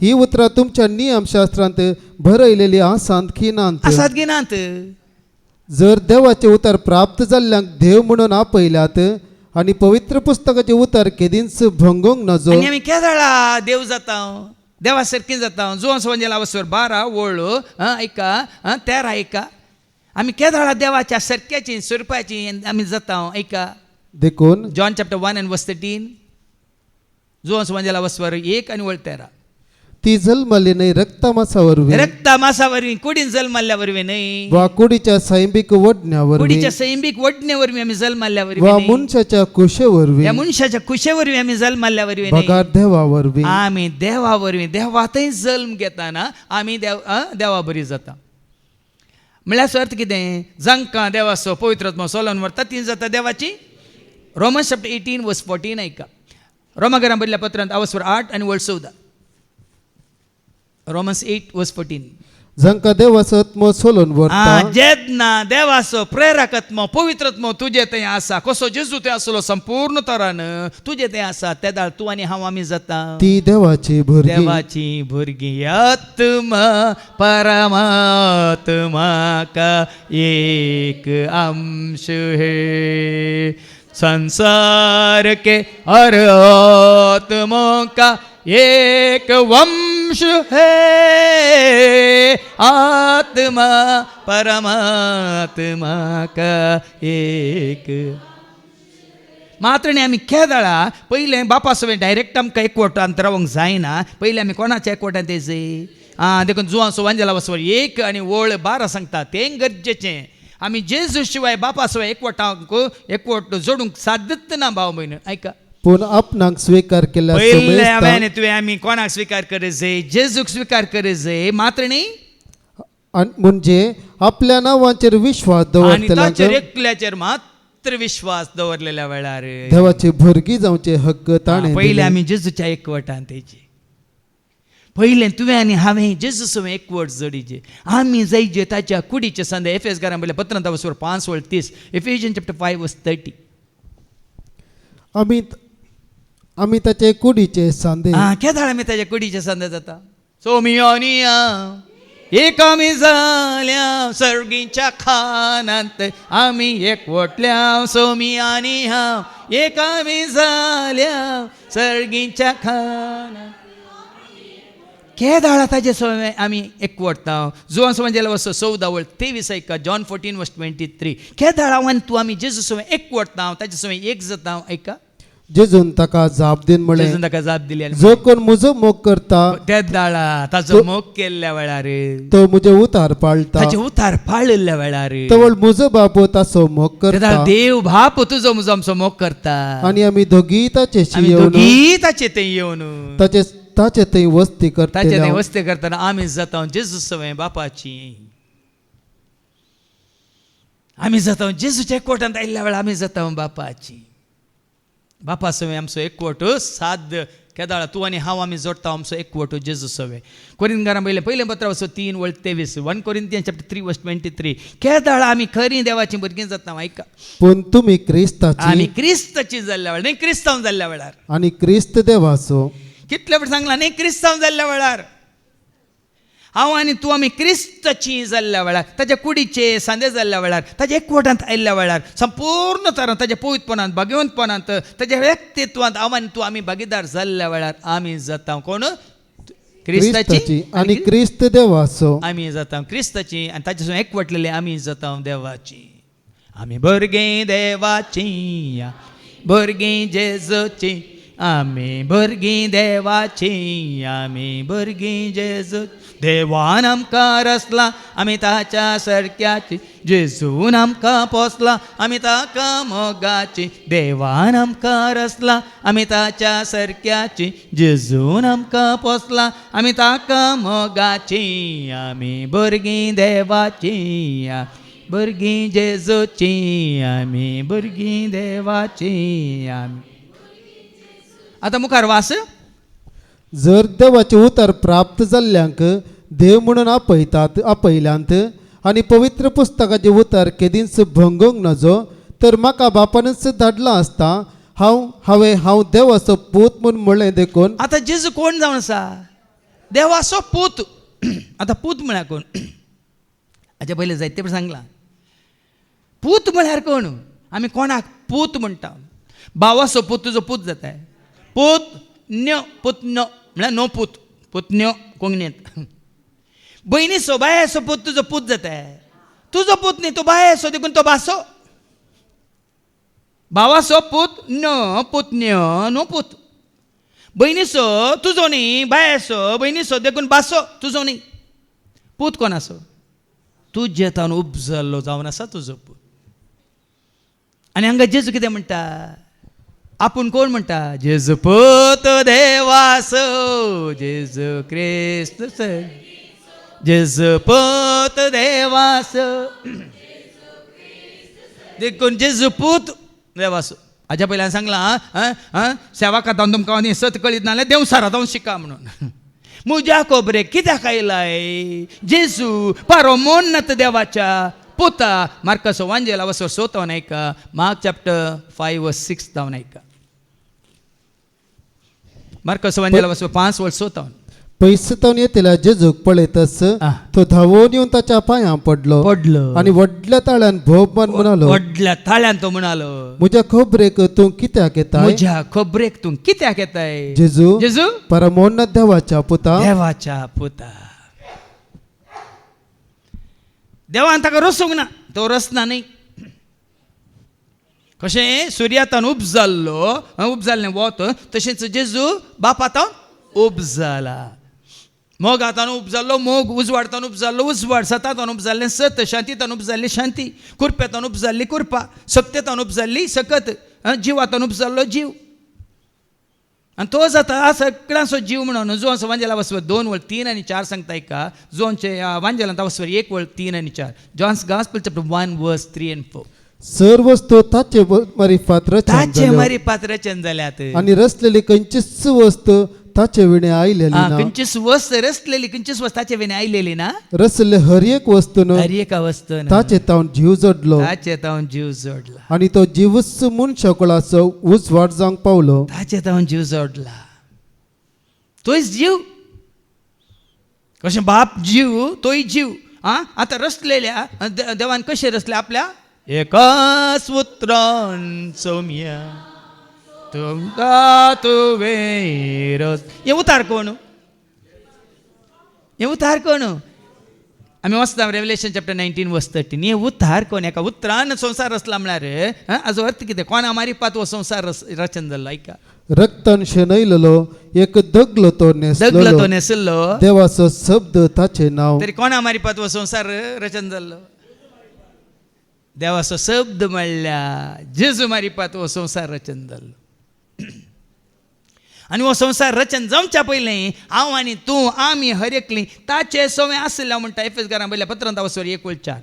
E: ही उतरां तुमच्या नियमशास्त्रांत बरयलेली आसात की नात.
A: आसात की नात.
E: जर देवाचे उतर प्राप्त जाल्ल्यांक देव म्हणून आपयल्यात आनी पवित्र पुस्तकाचे उतर केदींच भंगोवंक नजो.
A: आनी आमी केदाळा देव जाता, देवा सारकी जाता. जुवांस वंजेला अवस्वर 12 वळ ऐका 13 ऐका. आमी केदाळा देवाच्या सारक्याची सुरपाची आमी जाता. ऐका
E: देखून
A: जॉन चॅप्टर 1:13. जुवांस वंजेला अवस्वर 1 आनी वळ 13.
E: ती जल्मली न्हय रक्ता मासा वरवीं,
A: रक्ता मासा वरवीं, कुडीन जल्माल्ल्या वरवीं न्हय,
E: वा कुडीच्या सैंबीक वडण्या वरवीं,
A: कुडीच्या सैंबीक वडणे वरवीं आमी जल्माल्ल्या वरवीं
E: वा
A: न्हय,
E: मनशाच्या कुशे वरवीं,
A: या मनशाच्या कुशे वरवीं आमी जल्माल्ल्या वरवीं न्हय.
E: बगार देवा वरवीं.
A: आमी देवा वरवीं देवातय जल्म घेताना आमी देवा बरी जाता. म्हळ्यार अर्थ कितें, जांकां देवाचो पवित्र आत्मा सोलोन व्हरता ती जाता देवाची रोमन्स चॅप्टर 18 वर्स 14 ऐका. रोमागराम बदल्या पत्रांत अवस्वर 8 आणि वळ 14. रोमन्स 8 वर्स 14.
E: जांकां देवाचो आत्मो सोलोन व्हरता
A: जेदना देवाचो प्रेरकत्म पवित्रत्म तुजे थंय आसा, कसो जेजू थंय आसलो संपूर्ण तरान तुजे थंय आसा, ते दाळ तूं आनी हांव आमी जाता
E: ती देवाची भुरगीं.
A: देवाची भुरगीं. आत्मा परमात्मा का एक अंश है, संसार के हर आत्मा का एक वंश है, आत्मा परमात्मा का एक. मात्र न्ही आमी केदाळा पयलें बापा सगळें डायरेक्ट आमकां एकवटांत रावंक जायना. पयलीं आमी कोणाच्या एकवटांत येयचे देखून जुवां सुवांजेला वचवर 1 आनी वळ 12 सांगता तें गरजेचें. आमी जेजू शिवाय बापा शिवाय एकवट जोडूंक सादच ना भाव भयण. ऐका,
E: पूण आपणाक स्वीकार केल्या
A: पयले
E: समेस्ता
A: हांवें तुवें आमी कोणाक स्विकार करे जाय, जेजूक स्विकार करे जाय. मात्र न्ही
E: म्हणजे आपल्या नांवाचेर विश्वास
A: आनी
E: दवरतल्यांक
A: ताचेर एकल्याचेर मात्र विश्वास दवरलेल्या वेळार
E: देवाची भुरगीं जावचे हक्क ताणें
A: पयले
E: दिले.
A: आमी जेजूच्या एकवटांत येयचे. पयलें तुवें आनी हांवें जेजू सवय एकवट जोडीचे. आमी जायचे ताच्या कुडीचे संदे. एफेसकारां बरयल्या पत्रांत वचवर 5 वळ 30. एफिशियन्स चॅप्टर 5 वर्स 30.
E: आमी ताचे कुडीचे सांदे.
A: केदाळ आमी ताच्या कुडीचे संदे जाता. सोमी आनी हांव एक आमी जाल्या सर्गीच्या खानांत आमी एकवटल्या. सोमी आनी हांव एक आमी जाल्या सर्गीच्या खानांत. केदाळा ताजे सवय आमी एकवटता. जुवां सुवांजेला वचो 14 वळ 23 ऐका. जॉन 14 वर्स 23. केदाळा तूं आमी जेजू सवय एकवटता, ताजे सवय एक जाता. ऐका,
E: जेजून ताका जाप दिवन म्हळें,
A: जेजून ताका जाप दिली आनी
E: जो कोण म्हजो मोग करता
A: त्या दाळा ताचो मोग केल्ल्या वेळार
E: तो म्हजे उतार पाळटा.
A: ताचे उतार पाळिल्ल्या वेळार
E: तवळ म्हजो बाबू ताचो मोग करता
A: देव बाप तुजो म्हजो आमचो मोग करता.
E: आनी आमी दोगी ताचेशी
A: आमी
E: येवन
A: दोगी ताचे थंय येवन
E: ताचे थंय वस्ती
A: ताचे थंय
E: करतले.
A: वस्ती करतना आमी जाता जेजू सवय बापाची. आमी जाता जेजूच्या एकवटांत आयिल्ल्या वेळार आमी जाता बापाची. बापा सवय आमचो एकवट साध्य. केदाळा तूं आनी हांव आमी जोडटा आमचो एकवट जेजू सवय. कोरिंथकारां पयलें पत्र वचो 3 वळ 23. 1 कोरिंथियन्स चॅप्टर 3 वर्स 23. केदाळा आमी खरीं देवाची भुरगीं जाता. ऐका,
E: पूण तुमी क्रिस्ताची
A: आमी क्रिस्ताची जाल्ल्या वेळार, न्ही क्रिस्तांव जाल्ल्या वेळार.
E: आनी क्रिस्त देवाचो.
A: कितले फावट सांगला न्ही क्रिस्तांव जाल्ल्या वेळार. हांव आनी तूं आमी क्रिस्ताची जाल्ल्या वेळार, ताच्या कुडीचे सांदे जाल्ल्या वेळार, ताच्या एकवटांत आयिल्ल्या वेळार संपूर्ण तरान ताच्या पवित्रपणांत भाग्यवंतपणांत ताच्या व्यक्तित्वांत हांव आनी तूं आमी भागीदार जाल्ल्या वेळार आमी जाता कोण क्रिस्ताची
E: आनी क्रिस्त देवाचो.
A: आमी जाता क्रिस्ताची आनी ताचे सगळें एकवटलेले आमी जाता देवाची. आमी भुरगीं देवाची, भुरगीं जेजूची. आमी भुरगीं देवाची, आमी भुरगीं जेजू. देवान आमकां रचला आमी ताच्या सारक्याची. जेजून आमकां पोसला आमी ताका मोगाची. देवान आमकां रचला आमी ताच्या सारक्याची. जेजून आमकां पोसला आमी ताका मोगाची. आमी भुरगीं देवाची, भुरगीं जेजूची. आमी भुरगीं देवाची. आमी आतां मुखार वास.
E: जर देवाचे उतर प्राप्त जाल्ल्यांक देव म्हणून आपयल्यांत आनी पवित्र पुस्तकाचे उतर केदींच भंगोवंक नजो, तर म्हाका बापानच धाडला आसता. हांव देवाचो पूत म्हूण म्हणलें देखून.
A: आतां जेजू कोण जावन आसा? देवाचो पूत. आतां पूत म्हळ्यार कोण? हाचे पयलीं जायते सांगलां. पूत म्हळ्यार कोण? आमी कोणाक पूत म्हणटा? भावाचो पूत तुजो पूत जाता. पुतन्यो, पुतन्यो म्हळ्यार नो पूत, पुतन्यो कोंकणींत. भयणीचो बायेचो पूत तुजो पूत जाता. तुजो पूत न्ही, तो बायेचो देखून तो भासो. भावाचो पूत न्यो, पुतन्यो नो पूत. भयणीचो तुजो न्ही, बायेचो भयणीचो देखून भासो तुजो न्ही. पूत कोण आसो? तुजे तावन उपजल्लो जावन आसा तुजो पूत. आनी हांगा जेजू कितें म्हणटा? आपूण कोण म्हणटा? जेजू पूत देवाचो, जेजू क्रिस्त, जेजू पूत देवाचो. देखून जेजू पूत देवाचो. हाज्या पयल्यान सांगलां सेवा खातान तुमकां सत कळीत नाल्यार देवसारात हांव शिका म्हणून. मुज्या खोबरेक कित्याक आयलाय? जेजू पारो मोन्नत देवाच्या पुता. मार्कस वांजेला वसवर 6 ऐका. मार्क चॅप्टर 5:6 जावन ऐका. मार्कस वांजेला वसवर 5:6.
E: पैसतावन येतेल्या जेजूक पळयतच तो धावून येवन ताच्या पांयां पडलो आणि व्हडल्या ताळ्यान भोवमान म्हणालो,
A: व्हडल्या ताळ्यान तो म्हणालो,
E: म्हज्या खोबरेक तूं कित्याक येताय?
A: म्हज्या खोबरेक तूं कित्याक येताय?
E: जेजू
A: जेजू
E: परमोन्नत देवाच्या पुता.
A: देवाच्या पुता. देवान ताका रसूंक ना, तो रसना न्ही. कशें सुर्यातान उब जाल्लें वत तशेंच जेजू बापातान उब जाला. मोगातान उब जाल्लो मोग, उजवाडतान उब जाल्लो उजवाड, सतातान उब जाल्लें सत, शांतीतान उब जाल्ली शांती, कुरप्यातान उब जाल्ली कुरपा, सक्तेतान उब जाल्ली सकत, जिवातान उब जाल्लो जीव. आनी तो जाता सगळ्यांचो जीव म्हणून. जो असो वांजेला वसवर 2:3 आणि 4 सांगता ऐका. जोनचे वांजेलांत वसवर 1:3 आणि 4. John's gospel chapter 1:3-4.
E: सर्व वस्तू ताचे मारिफात रचन
A: ताचे
E: जाल्यो
A: मारी पात्रचन जाल्यात.
E: आणि रचलेली खंयचीच वस्तू ताचे विणे आयलेली ना.
A: खंयचीच वस्त रचलेली खंयचीच वस्त ताचे विने आयलेली ना.
E: रचले हर एक वस्तून
A: हर एका वस्तून
E: ताचे तावन जीव जोडलो
A: ताचे तावन जीव जोडला.
E: आणि तो जीवच मनशाकुळाचो उजवाड जावंक पावलो.
A: ताचे तावन जीव जोडला. तोच जीव. कशें बाप जीव तोय जीव. आता रचलेल्या देवान कशें रचले? आपल्या एकाच उतरान सौम्या तुमका तुवे रस. हे उतार कोण? हे उतार कोण? आम्ही वाचता रेव्हलेशन चॅप्टर 19:13. हे उतार कोण? एका उतरान संसार रचला म्हळ्यार हाजो अर्थ कितें? कोणा मारी पात हो संसार रचन जाल्लो. ऐका.
E: रक्तान शेणयलेलो एक दगलो तो
A: दगलो तो नेसलो.
E: देवाचो शब्द ताचे नाव.
A: तरी कोणा मारी पात हो संसार रचन जाल्लो? देवाचो शब्द म्हणल्या जेजू मारी पात हो संसार रचन जाल्लो. आणि हो संसार रचन जावच्या पयलें हांव आनी तूं आमी हर एकलीं ताचे सवय आसल्या म्हणटा. एफेसकारां पयल्या पत्रांत वसवर 1:4.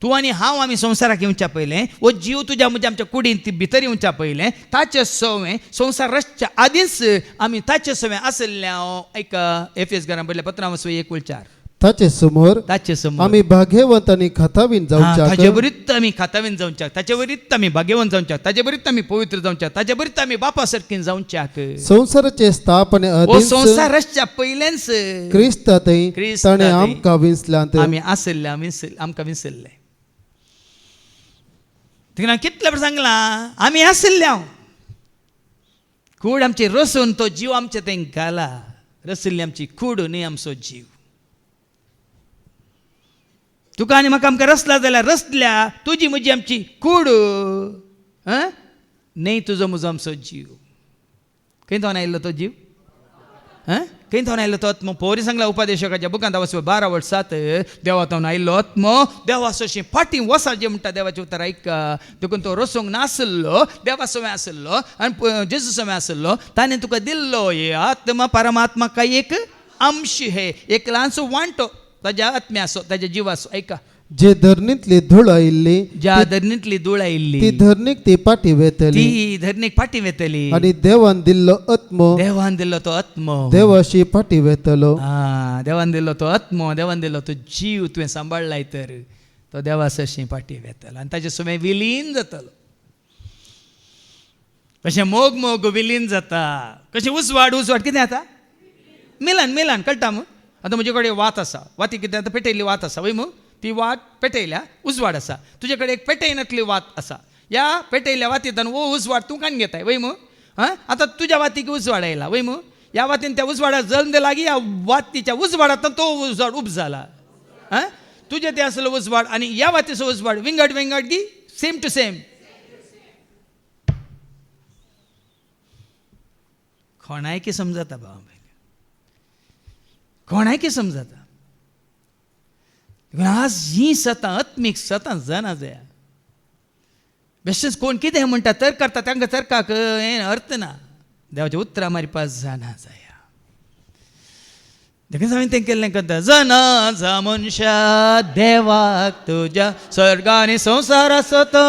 A: तूं आनी हांव आमी संवसाराक येवच्या पयलें हो जीव तुज्या म्हज्या आमच्या कुडींत भितर येवच्या पयलें ताचे सवय संवसार रचच्या आदींच आमी ताचे सवय आसल्या. ऐका. एफेसकारां पयल्या पत्रांत वसवर 1:4.
E: ताचे समोर आमी भाग्यवंत आनी खातावीन जावच्या.
A: ताचे बरीत आमी खातावीन जावच्याक, ताचे बरीत आमी भाग्यवंत जावच्याक, ताचे बरीत आमी पवित्र जावच्याक, ताचे बरीत आमी बापा सारकीं जावच्याक.
E: संसाराचे स्थापने
A: हो संसार रचच्या पयलेंच
E: क्रिस्तांतय ताणें आमकां विंसल्यांत
A: आमी आसल्या आमकां विंसल्ले. तिका कितले बरें सांगलां आमी आसल्या. कूड आमची रसून तो जीव आमचे थंय घाला. रचल्ली आमची कूड न्ही आमचो जीव. तुका आनी म्हाका आमकां रचला जाल्यार रचल्या तुजी म्हजी आमची कूड न्ही तुजो म्हजो आमचो जीव. खंय थावन आयिल्लो तो जीव? खंय थावन आयिल्लो तो आत्मो? पौरी सांगला उपदेशकाच्या बुकांत वचपा 12:7. देवा थावन आयिल्लो आत्मो देवाचोशी फाटीं वसा जें म्हणटा देवाचें उतर. ऐका. देखून तो रचोंक नासलो. देवा सवय आसलो आनी जेजू सवय आसलो. ताणें तुका दिल्लो हे आत्मा परमात्मा काय एक अंश हे एक ल्हानसो वांटो ताज्या आत्म्याचो ताज्या जिवाचो. ऐका.
E: जे धरणींतली धूळ आयिल्ली
A: ज्या धरणींतली धूळ आयिल्ली
E: ती धरणीक ती पाठी वेतली
A: ती धरणीक फाटी वेतली.
E: आणि देवान दिल्लो आत्मो
A: देवान दिल्लो तो आत्मो
E: देवाशी फाटी वेतलो.
A: देवान दिल्लो तो आत्मो देवान दिल्लो तो जीव तुवें सांबाळलाय तर तो देवाशी फाटी वेतलो आनी ताचे सुमे विलीन जातलो. कशें मोग मोग विलीन जाता. कशें उजवाड कितें जाता? मिलन कळटा मग. आतां म्हजे कडेन वात आसा. वाती कितें आतां पेटयल्ली वात आसा वय मग. ती वात पेटयल्या उजवाड आसा. तुजे कडेन एक पेटयनातली वात आसा. ह्या पेटयल्ल्या वातींतल्यान वो उजवाड तूं कान घेताय वय मग. आतां तुज्या वातीक उजवाड आयला वय मग. ह्या वातीन त्या उजवाडाक जल्म लागीं ह्या वातीच्या उजवाडांतल्यान तो उजवाड उब जाला. तुजे ते आसलो उजवाड आनी ह्या वातीचो उजवाड विंगड की सेम टू सेम. कोणाय की समजता भाव कोणाय की समजता. आज ही सतां आत्मीक सतां जाणा जाया. बेश्टेच कोण कितें म्हणटा तर्क करता तांकां तर्काक हें अर्थ ना. देवाच्या उतरां मारी पास जाणा जाया. देखील हांवें तें केल्लें करता जनाचा मनशा देवाक तुज्या स्वर्गानी संवसाराचो तो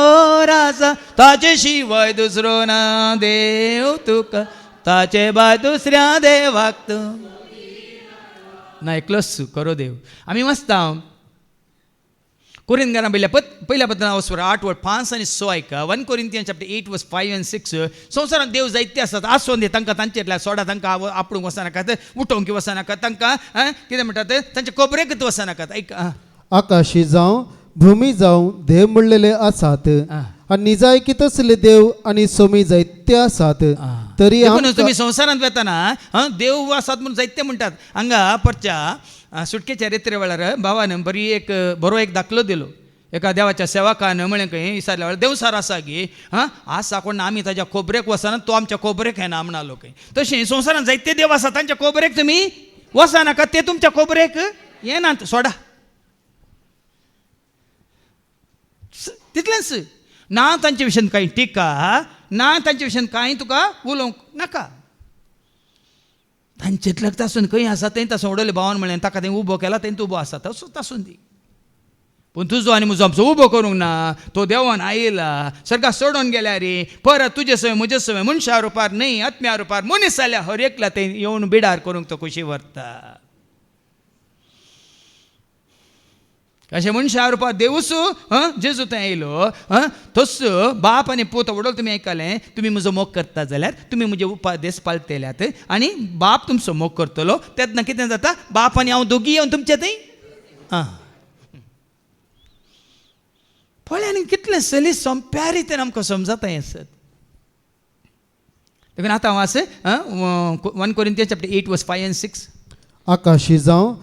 A: राजा ताचे शिवाय दुसरो ना देव तुका ताचे भायर दुसऱ्या देवाक तूं ना एकलोच करो देव. आमी वाचता कोरिंथीयांना पहिल्या पत्रांत वचून 8 वर 5 आणि 6 ऐका. 1 Corinthians chapter 8 verse 5 and 6. संवसारांत देव जायते आसात आसोन दे तांकां तांचेतल्या सोडा तांकां आपणूक वचनाकात उठोवंक वचनाकात तांकां कितें म्हणटात तांचे कोबरेकच वचनाकात. ऐका
E: आकाशी जावं भूमी जावं देव म्हणलेले आसात आणि निजायकी तसले देव आणि सोमी जायते आसात तरी
A: देखून तुम्ही संवसारांत वेताना देव आसात म्हणून जायते म्हणटात. हांगा परच्या सुटकेच्या रेत्रे वेळार भावान बरो एक दाखलो दिलो. एका देवाच्या सेवकान म्हळें खंय विचारल्या वेळार देव सार आसा गे आसा कोण आमी ताच्या खोबरेक वचना तो आमच्या खोबरेक येना म्हणलो खंय. तशें संवसारांत जायते देव आसा तांच्या खोबरेक तुमी वचनाका ते तुमच्या खोबरेक येनात सोडा तितलेंच. ना तांचे विशयी कांय टिका ना तांचे विशयी कांय तुका उलोवंक नाका. तांचेतल्याक तासून खंय आसा थंय तासून उडयले भावान म्हळें ताका थंय उबो केला थंय तूं उबो आसा तसो तासून दी. पूण तुजो आनी म्हजो आमचो उबो करूंक ना. तो देवान आयला सर्गा सोडून गेल्या रे परत तुजे सवय म्हजे सवय मनशा रुपार न्हय आत्म्या रुपार मनीस जाल्या हर एकला थंय येवन बिडार करूंक तो खुशी व्हरता. अशें मनशा रुपार देवूच जेजू थंय येयलो तस बाप आनी पूत वडोल तुमी आयकलें तुमी म्हजो मोग करता जाल्यार तुमी म्हजे उपादेश पाळटल्यात आनी बाप तुमचो मोग करतलो. तेन्ना कितें जाता बाप आनी हांव दोगी येवन तुमचे थंय पळय आनी कितलें सलीस सोंप्या रितीन आमकां समजता हें सत. देखून आतां हांव आस 1 Corinthians chapter 8 verse 5 and 6.
E: आकाशी जावं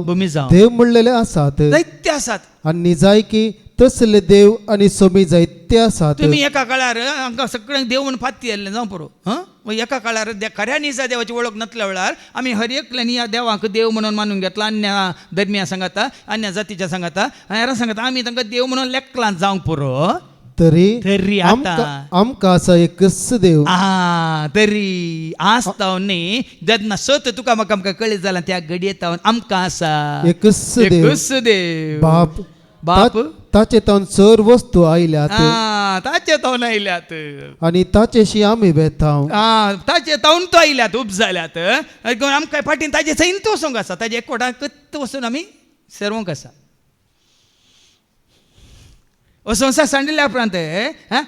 E: भूमी जावं देव म्हणलेले आसात
A: दैत्य आसात
E: आणि निजायकी तसले देव आणि सोमी जायते आसात.
A: तुम्ही एका काळार हांकां सगळ्यांक देव म्हणून फाती येल्लें जावं पुरो एका काळार खऱ्या निजा देवाची वळख नासल्या वेळार आमी हर एकल्यानी ह्या देवाक देव म्हणून मानून घेतला. अन्य धर्मिया सांगता अन्य जातीच्या सांगता हेरां सांगता आमी तांकां देव म्हणून लेखलां जावंक पुरो.
E: तरी आमकां आसा एकच देव
A: तरी आसता न्ही जेन्ना सत तुका म्हाका आमकां कळीत जालां त्या घडयेत आमकां आसा
E: एकच
A: देव
E: बाप ताचे तावन सर वस्तू आयल्यात
A: ताचे तावन आयल्यात
E: आनी ताचेशी आमी बेताव
A: ताचे तावन तो आयल्यात उपजाल्यात आमकां फाटीन ताजे सैन वचोंक आसा ताजे एकवटाक वचून आमी सर्वंक आसा. संवसार सांडिल्ल्या उपरांत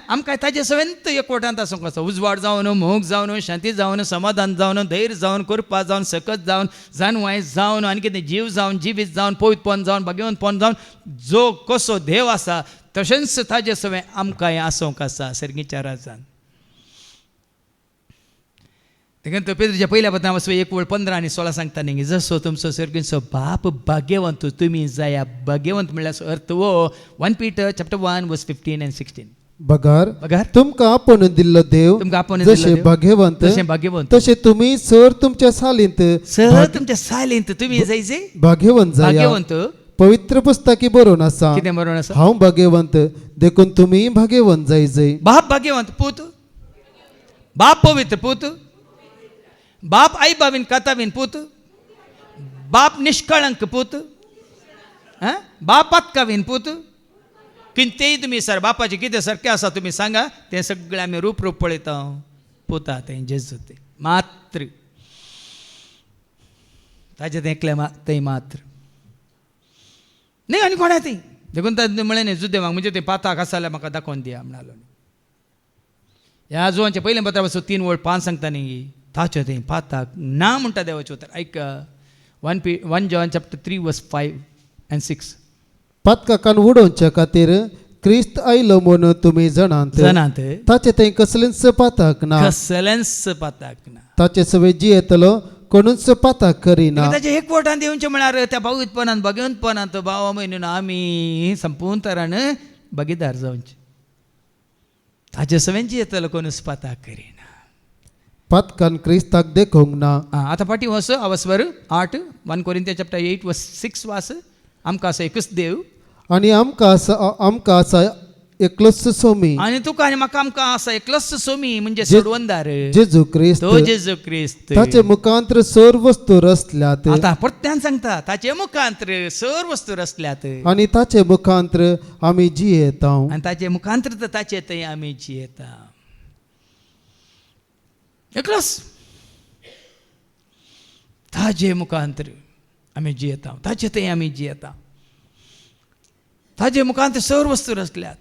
A: आमकां ताजे सवेंत एकवटांत आसूंक आसा. उजवाड जावन मोग जावन शांती जावन समाधान जावन धैर्य जावन कृपा जावन सकत जावन जानवायज जावन आनी कितें जीव जावन जिवीत जावन पवित्रपण जावन भाग्यवंतपण जावन जो कसो देव आसा तशेंच ताजे सवें आमकां आसूंक आसा सर्गीच्या राजान. देखून पेद्राच्या पहिल्या पत्रांत वचून 1:15 आणि 16 सांगता न्ही जसो तुमचो सर्गीचो बाप भाग्यवंत तुमी जाया. भाग्यवंत म्हणल्यार अर्थ वो 1 Peter chapter 1 verse 15 and 16.
E: बगार तुमकां आपण दिल्लो देव जशे भाग्यवंत तशे तुमी सर तुमच्या सालींत तुमी जायचे भाग्यवंत. पवित्र पुस्तकी बरोवन आसा
A: कितें बरोवन आसा
E: हांव भाग्यवंत देखून तुमी भाग्यवंत जायचे.
A: बाप भाग्यवंत पूत बाप पवित्र पूत बाप आई बाबीन काताबीन पूत बाप निष्कळंक पूत बाप पातकावीन पूत कितेंय तुमी सर बापाचें कितें सारकें आसा तुमी सांगा तें सगळें आमी रूप पळयता पुता तें जेजू तें मात्र ताजें तें एकलें थंय मात्र न्ही आनी कोणा थंय देखून ताणें म्हळें न्ही जुदेवाक म्हणजे तें पाताक आसा जाल्यार म्हाका दाखोवन दिया म्हणलो. ह्या जुवांचें पयलें पत्रा वचून 3:5 सांगता न्ही ताचे थंय पाताक ना म्हणटा देवाचें उतर. ऐका 1 John chapter 3 verse 5 and 6.
E: पातकाकान उडोवच्या खातीर क्रिस्त आयलो म्हणून तुमी जाणात ताचे थंय कसलेंच पाताक ना ताचे सवे जी येतलो कोणूच पाताक करिना.
A: ताचे एकवटान देवचे म्हळ्यार त्या भावुतपणान भगवंतपणान भावा म्हयनून आमी संपूर्ण तरान भागीदार जावचे. ताचे सवेंची येतलो कोणूच पाताक करिना.
E: पातकान क्रिस्ताक देखूंक ना.
A: आतां फाटीं वस अवस्वर 8 1 Corinthians chapter 8 verse 6 वास आमकां आसा एकच देव
E: आनी आमकां आसा एकलोच सोमी
A: आणि तुका आणि म्हाका आमकां असा एकलच सोमी म्हणजे सोडवंदार
E: जेजू ख्रिस्त
A: तो जेजू ख्रिस्त.
E: ताचे मुखांतर सर्व वस्तू रचल्यात
A: आता परत्यान सांगता ताचे मुखांतर सर्व वस्तू रचल्यात
E: आणि ताचे मुखांतर आमी जियेता
A: आणि ताचे मुखांतर तर ताचे थंय आमी जियेता. एकलस ताजे मुखांतर आमी जियेता, ताचे थंय आमी जियेता. ताजे मुखांतर सर्व वस्तू रचल्यात.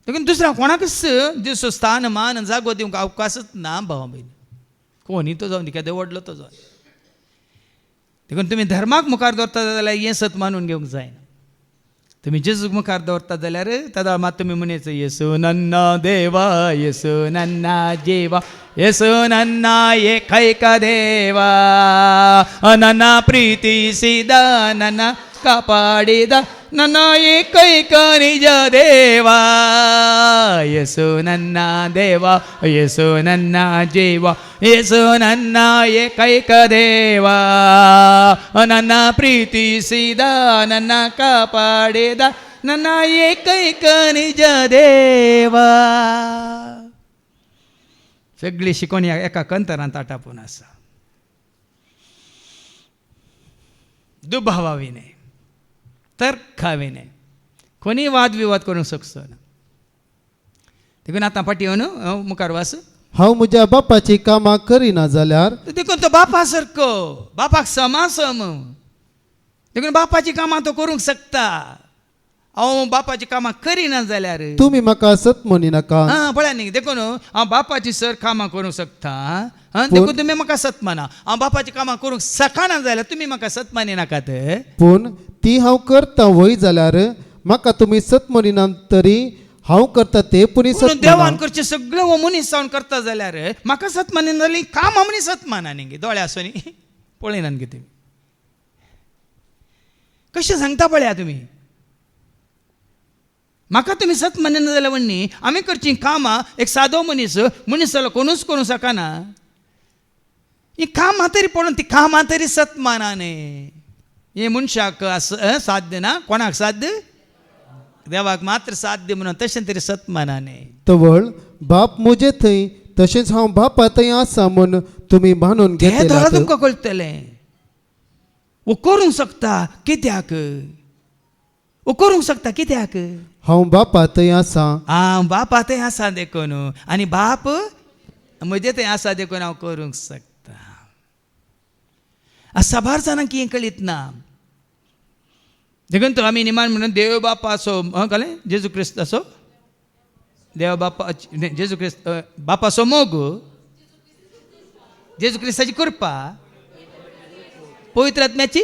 A: देखून दुसऱ्या कोणाकच दिसो स्थान मान जागो दिवंक अवकाशच ना भावा बहीण. कोणी तो जावन केदें व्हडलो तो जावन. देखून तुमी धर्माक मुखार दवरता जाल्यार हें सत मानून घेवंक जायना. तुम्ही जेजूक मुखार दवरता जाल्यार तदा मात तुम्ही म्हणेच येसू नन्ना देवा, येसू नन्ना जेवा, येसू नन्ना एकैका देवा, नन्ना प्रीती सीदा, नन्ना कापाडिदा, नन्ना एकैका निज देवा. येसू नन्ना देवा, येसू नन्ना जेवा, येसू नन्ना एकैका देवा, नन्ना प्रीती सीदा, नन्ना कापाडिदा, नन्ना एकैका निज देवा. सगळी शिकवणी एका कंतरांत आटापून आसा. दुभावाविने तर्काविने कोणी वादविवाद करूंक शकचो ना. देखून आतां फाटी न्हू मुखार वास.
E: हांव म्हज्या बापाची कामां करिना जाल्यार
A: देखून तो बापा सारको, बापाक समासम. देखून बापाची कामां तो करूंक शकता. हांव बापाची कामां करिना जाल्यार
E: तुमी म्हाका सत म्हणू नाका.
A: पळय न्ही, देखून हांव बापाची सर कामां करूंक शकता. देखून तुमी म्हाका सत माना. हांव बापाची कामां करूंक शकना जाल्यार तुमी म्हाका सत मानी नाकात.
E: पूण ती हांव करता वय जाल्यार म्हाका तुमी सत म्हणिना तरी हांव करता ते पुनी सत माना.
A: देवान करचे सगळें हो मनीस जावन करता जाल्यार म्हाका सत मानिना जाल्यार काम मनीस सत माना न्ही. दोळे आसोनी पळयनात गे तुमी कशें सांगता पळया तुमी. म्हाका तुमी सत मानिना जाल्यार म्हणणी आमी करची कामां एक सादो मनीस जालो कोणूच करूंक शकना. ही कामां तरी पळोवन ती कामां तरी सत माना न्ही. हे मनशाक साध्य ना. कोणाक साध्य? देवाक मात्र साध्य म्हणून तशें तरी सत माना न्ही.
E: तवळ बाप म्हजे थंय तशेंच हांव बापा थंय आसा म्हूण तुमी मानून
A: हे
E: घेतल्यात.
A: दोळा तुमकां कळटलें. वो करूंक शकता कित्याक? वो करूंक शकता कित्याक?
E: हांव बापा थंय आसा.
A: हांव बापा थंय आसा देखून आनी बाप म्हजे थंय आसा देखून हांव करूंक शकता. साबार जाणांक हें कळीत ना. देखून तो आमी निमान म्हणून देव बापा असो कळ्ळें जेजू क्रिस्त असो देव बापा जेजू क्रिस्त बापा असो मोग जेजू क्रिस्ताची कृपा पवित्र आत्म्याची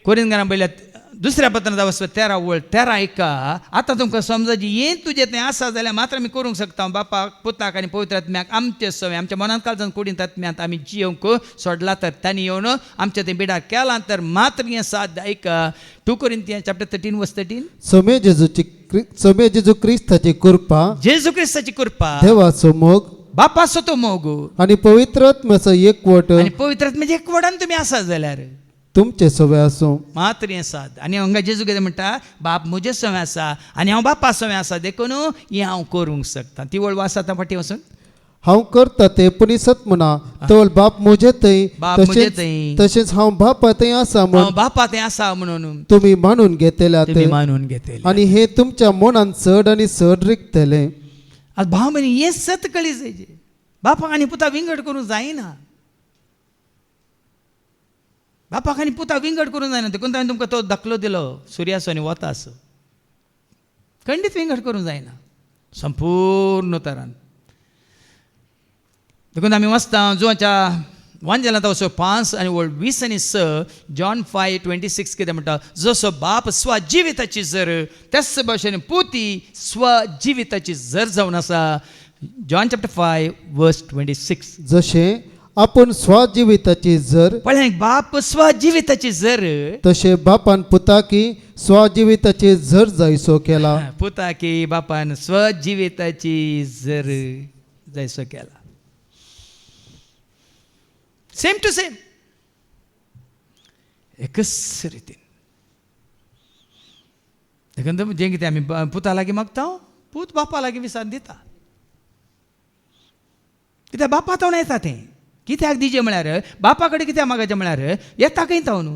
A: कोरिंथांना पयल्या दुसऱ्या पत्रांत वचप 13 वळ 13 एका. आतां तुमकां समजाची हें तुजें तें आसा जाल्यार मात्र आमी करूंक शकता. बापाक पुताक आनी पवित्र आत्म्याक आमचे सवय आमच्या मनांत काळजांत कुडींत आत्म्यांत आमी जियोंक सोडला तर तांणी येवन आमच्या थंय बिडार केला तर मात्र हें साध्य. ऐका 2 Corinthians chapter 13 verse 13.
E: समे जेजू क्रिस्ताची कृपा,
A: जेजू क्रिस्ताची कृपा,
E: देवाचो मोग
A: बापाचो तो मोग
E: आणि पवित्र आत्म्याचो एकवट
A: आनी पवित्र आत्म्याचे एकवटान तुमी आसा जाल्यार
E: तुमचे सवय आसूं.
A: मात्र हें साद. आनी हांगा जेजू कितें म्हणटा बाप म्हजे सवय आसा आनी हांव बापा सवय आसा देखून हें हांव करूंक शकता. ती वळवा आसा आतां फाटीं वचून
E: हांव करता ते पुनी सत म्हणा. तवल बाप म्हजे थंय
A: बाप म्हजे थंय.
E: तशेंच हांव बापा थंय आसा
A: हांव
E: म्हूण
A: बापा थंय आसा म्हणून
E: तुमी मानून घेतल्यात
A: तुमी मानून घेतले.
E: आणि हे तुमच्या मनान चड आणि चड रिकतले.
A: आज भाव म्हणी हें सत कळी जायचे. बापाक आनी पुता विंगड करूंक जायना. बापाक आनी पुता विंगड करूंक जायना. देखून हांवें तुमकां तो दाखलो दिलो सुर्यासो आनी वतास खंडीत विंगड करूंक जायना संपूर्ण तरान. देखून आमी वचता जुवाच्या वांजेलांत वचो 5 आनी 20 आनी 6 जॉन 5:26 कितें म्हणटा जसो बाप स्वजिविताची जर त्याच भाशेन पुती स्वजिविताची जर जावन आसा. John chapter 5 verse 26.
E: जशे आपण स्वजिविताची जर
A: पळय बाप स्वजिविताची जर
E: तशे बापान पुताकी स्वजिविताची जर जायसो केला.
A: पुता की बापान स्वजिविताची जर जायसो केला. सेम टू सेम एकच रितीन देखून जें कितें आमी पुता लागीं मागता पूत बापा लागीं विसान दिता. कित्याक बापा तोंड येता तें कित्याक दिजें म्हळ्यार बापा कडेन कित्याक मागचें म्हळ्यार येता खंय तो न्हू.